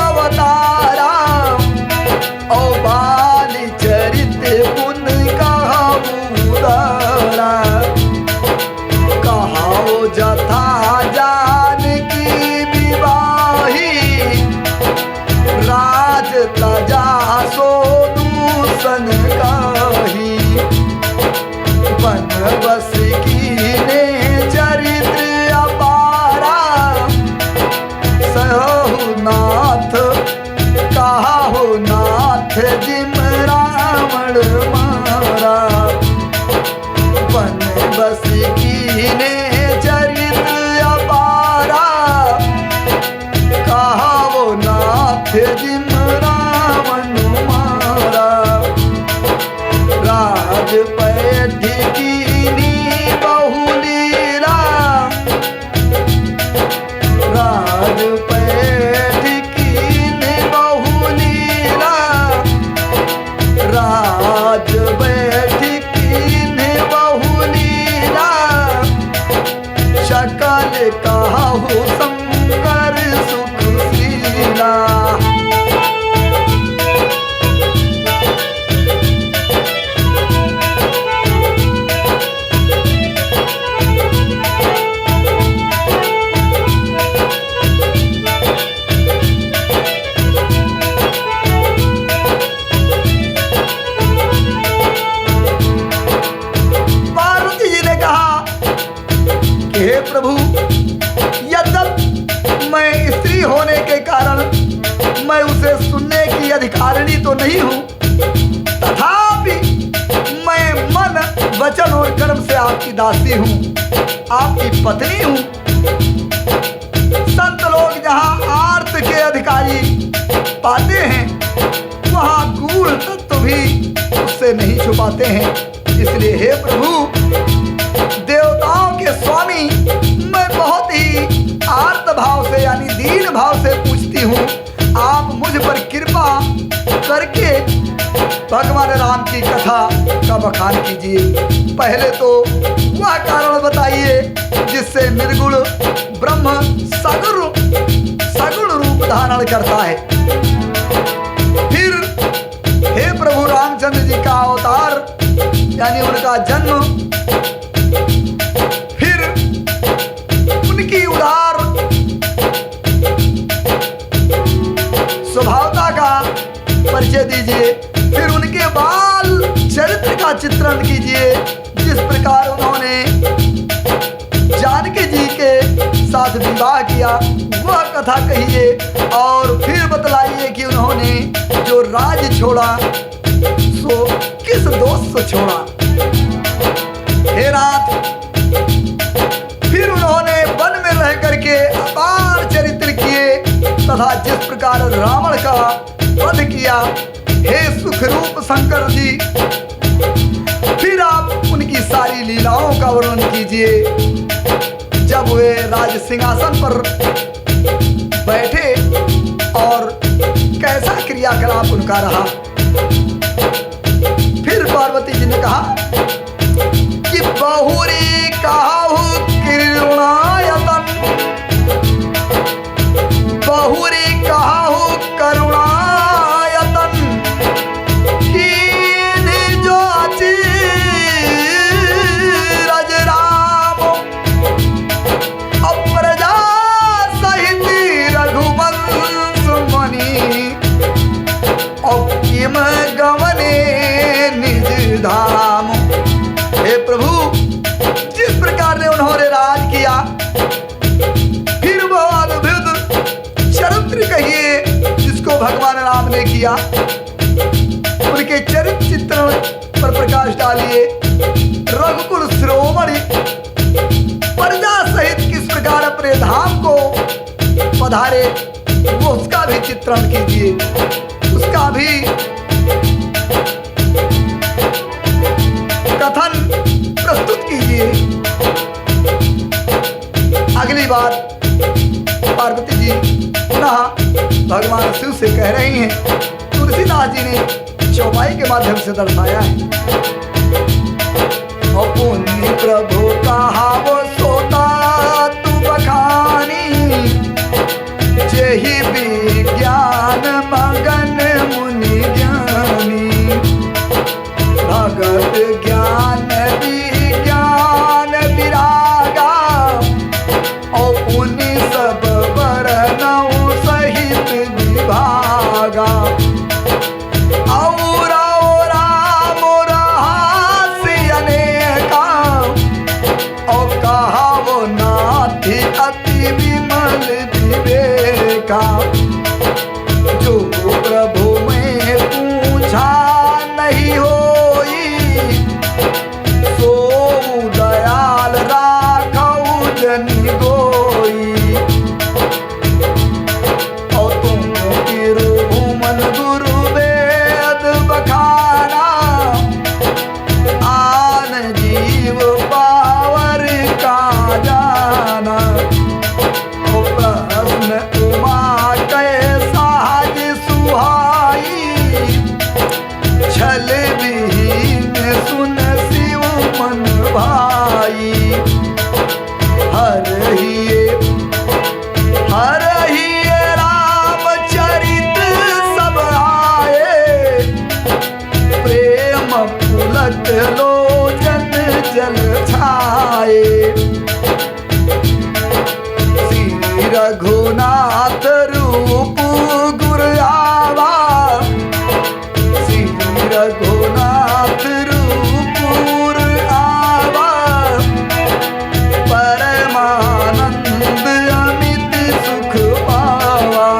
अवतारा, और बाली चरित पुन कहु उदारा। कहो जथा जानकी विवाही, राज तजा सो दूषण काही। बनबस कीने चरित्र अपारा, सहु मारा बन बस कीने चरित अपारा कहा वो नाथ जिम रावण मारा राज पैठ कीनी बहुलीला राज पैठ कीनी बहुलीला राज बैठ कीनी बहुलीला शकल कहु शंकर सुखशीला पार्वती जी ने कहा कि हे प्रभु, यद्यप मैं स्त्री होने के कारण मैं उसे सुनने की अधिकारिणी तो नहीं हूं, तथापि मैं मन वचन और कर्म से आपकी दासी हूं, आपकी पत्नी हूं। संत लोग जहां आर्त के अधिकारी पाते हैं वहां गूढ़ तत्व भी उससे नहीं छुपाते हैं। इसलिए हे प्रभु, देवताओं के स्वामी, मैं बहुत ही आर्त भाव से यानी दीन भाव से पूछती हूँ, आप मुझ पर कृपा करके भगवान राम की कथा का बखान कीजिए। पहले तो वह कारण बताइए जिससे निर्गुण ब्रह्म सगुण रूप धारण करता है। फिर हे प्रभु रामचंद्र जी का अवतार यानी उनका जन्म, फिर उनकी उदार स्वभावता का परिचय दीजिए, फिर उनके बाल चरित्र का चित्रण कीजिए, जिस प्रकार उन्होंने जानकी जी के साथ विवाह किया वह कथा कहिए, और फिर बतलाइए कि उन्होंने जो राज छोड़ा सो किस दोष से छोड़ा। हे नाथ, फिर उन्होंने वन में रह करके अपार चरित्र किए तथा जिस प्रकार रावण का वध किया, हे सुख रूप शंकर जी, फिर आप उनकी सारी लीलाओं का वर्णन कीजिए। जब वे राज सिंहासन पर बैठे और कैसा क्रियाकलाप उनका रहा। फिर पार्वती जी ने कहा कि बहुरी काहू करुणायतन, बहुरी काहू करुणायतन, कीन जो रज राम अप्रजा सहित रघुवंश मणि, किम गवने निज धाम। हे प्रभु, जिस प्रकार ने उन्होंने राज किया, फिर वो अद्भुत चरित्र कहिए जिसको भगवान राम ने किया, उनके चरित्र चित्रण पर प्रकाश डालिए। रघुकुल शिरोमणि प्रजा सहित किस प्रकार अपने धाम को पधारे वो उसका भी चित्रण कीजिए, उसका भी कथन प्रस्तुत कीजिए। अगली बार पार्वती जी पुनः भगवान शिव से कह रही हैं, तुलसीदास जी ने चौपाई के माध्यम से दर्शाया है। पुण्य प्रभु कहा वो सोता तू बखानी, जेहि विज्ञान मगन मुनि ज्ञानी, भगत ज्ञान विज्ञान विरागा, और पुण्य सब वर्णों सहित विभागा। और कहा वो बल विहीन सुन शिव मन भाई। हर ही रामचरित सब आए, प्रेम पुलक लोचन जल छाए। श्री रघुनाथ रूप गुर आवा, श्री रघुनाथ रूप गुर आवा। परमानंद अमित सुख पावा।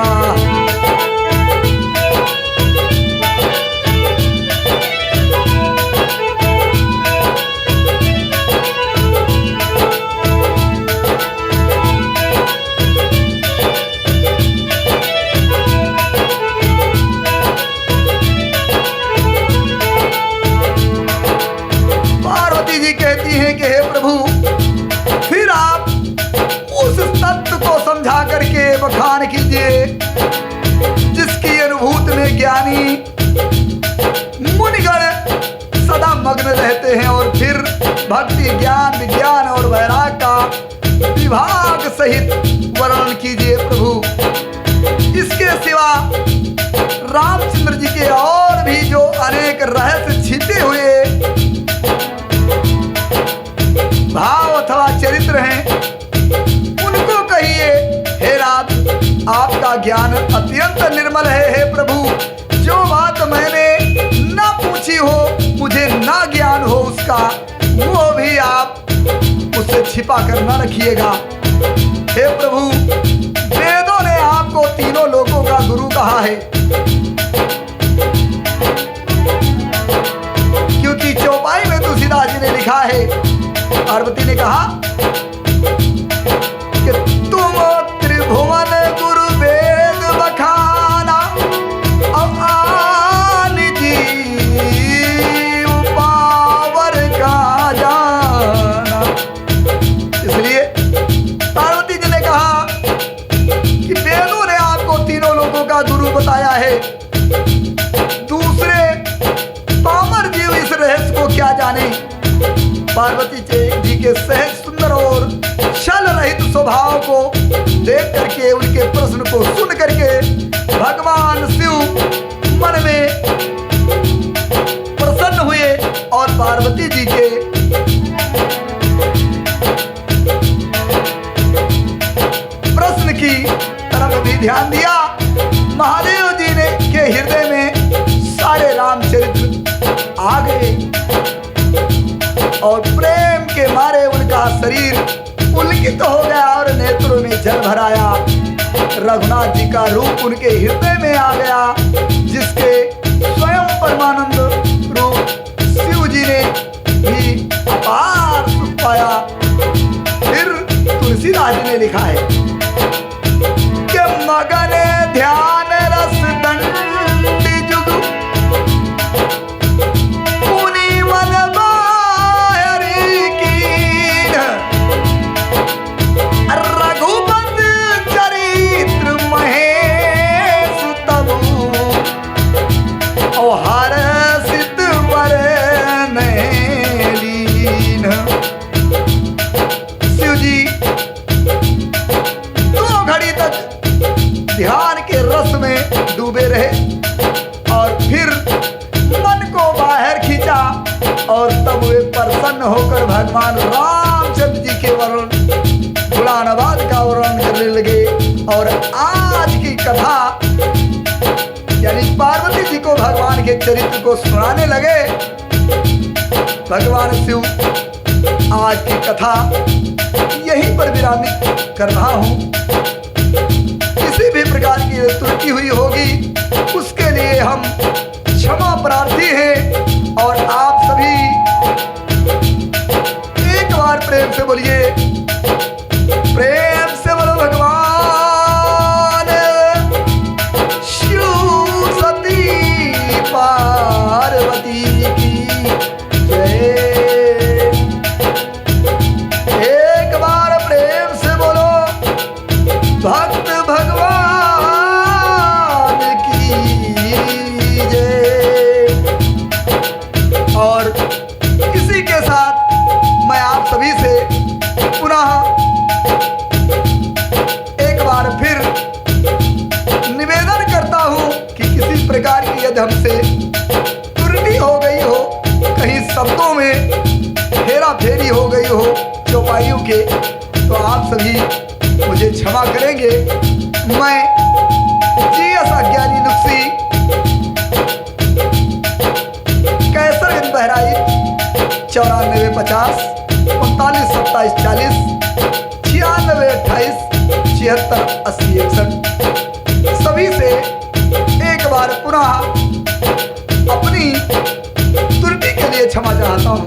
पार्वती जी कहती हैं कि हे प्रभु, फिर आप उस तत्व को समझा करके बखान कीजिए जिसकी अनुभूति में ज्ञानी मुनिगण सदा मग्न रहते हैं, और फिर भक्ति ज्ञान विज्ञान और वैराग का विभाग सहित वर्णन कीजिए प्रभु। इसके सिवा रामचंद्र जी के और भी जो अनेक रहस्य छिपे हुए भाव अथवा चरित्र हैं, उनको कहिए। हे रात, आपका ज्ञान अत्यंत निर्मल है। हे प्रभु, जो बात मैंने ना पूछी हो, मुझे ना ज्ञान हो उसका, वो भी आप उससे छिपा कर न रखिएगा। हे प्रभु, वेदों ने आपको तीनों लोकों का गुरु कहा है, क्योंकि चौपाई में तुलसीदास जी ने लिखा है, पार्वती ने कहा कि तुम त्रिभुवन गुरु वेद बखाना, अब आन जीव पावर का जाना। इसलिए पार्वती जी ने कहा कि वेदों ने आपको तीनों लोगों का गुरु बताया है, दूसरे पामर जीव इस रहस्य को क्या जाने। पार्वती जी के सहज सुंदर और छल रहित स्वभाव को देख करके, उनके प्रश्न को सुन करके भगवान शिव मन में प्रसन्न हुए और पार्वती जी के प्रश्न की तरफ भी ध्यान दिया। महादेव जी ने के हृदय में सारे रामचरित्र आ गए और प्रेम के मारे उनका शरीर पुलकित हो गया और नेत्रों में जल भर आया। रघुनाथ जी का रूप उनके हृदय में आ गया, जिसके स्वयं परमानंद रूप शिव जी ने भी अपार सुख पाया। फिर तुलसीदास जी ने लिखा है कि मगन ध्यान रस दंड जुग पुनि मन रघुपत चरित्र महेश तबु और हर्षित बरन लीन। शिव जी 2 घड़ी तक ध्यान के रस में डूबे रहे और फिर मन को बाहर खींचा और तब वे प्रसन्न होकर भगवान रामचंद्र जी के वर्णन गुणानुवाद का वर्णन करने लगे। और आज की कथा यानी पार्वती जी को भगवान के चरित्र को सुनाने लगे। भगवान शिव आज की कथा यहीं पर विरामित कर रहा हूं। किसी भी प्रकार की त्रुटि हुई होगी उसके लिए हम क्षमा प्रार्थी हैं। और आप सभी एक बार प्रेम से बोलिए, प्रेम से बोलो भगवान शिव सती पार्वती की जय। एक बार प्रेम से बोलो भक्त भगवान की जय। शब्दों में हेरा फेरी हो गई हो चौपाइयों के, तो आप सभी मुझे क्षमा करेंगे। मैं जीएस अज्ञानी नुक्सी कैसरगंज बहराइच 94 50 39 27 40 96 28 76 80 61 सभी से एक बार पुनः अपनी त्रुटि के लिए क्षमा चाहता हूँ।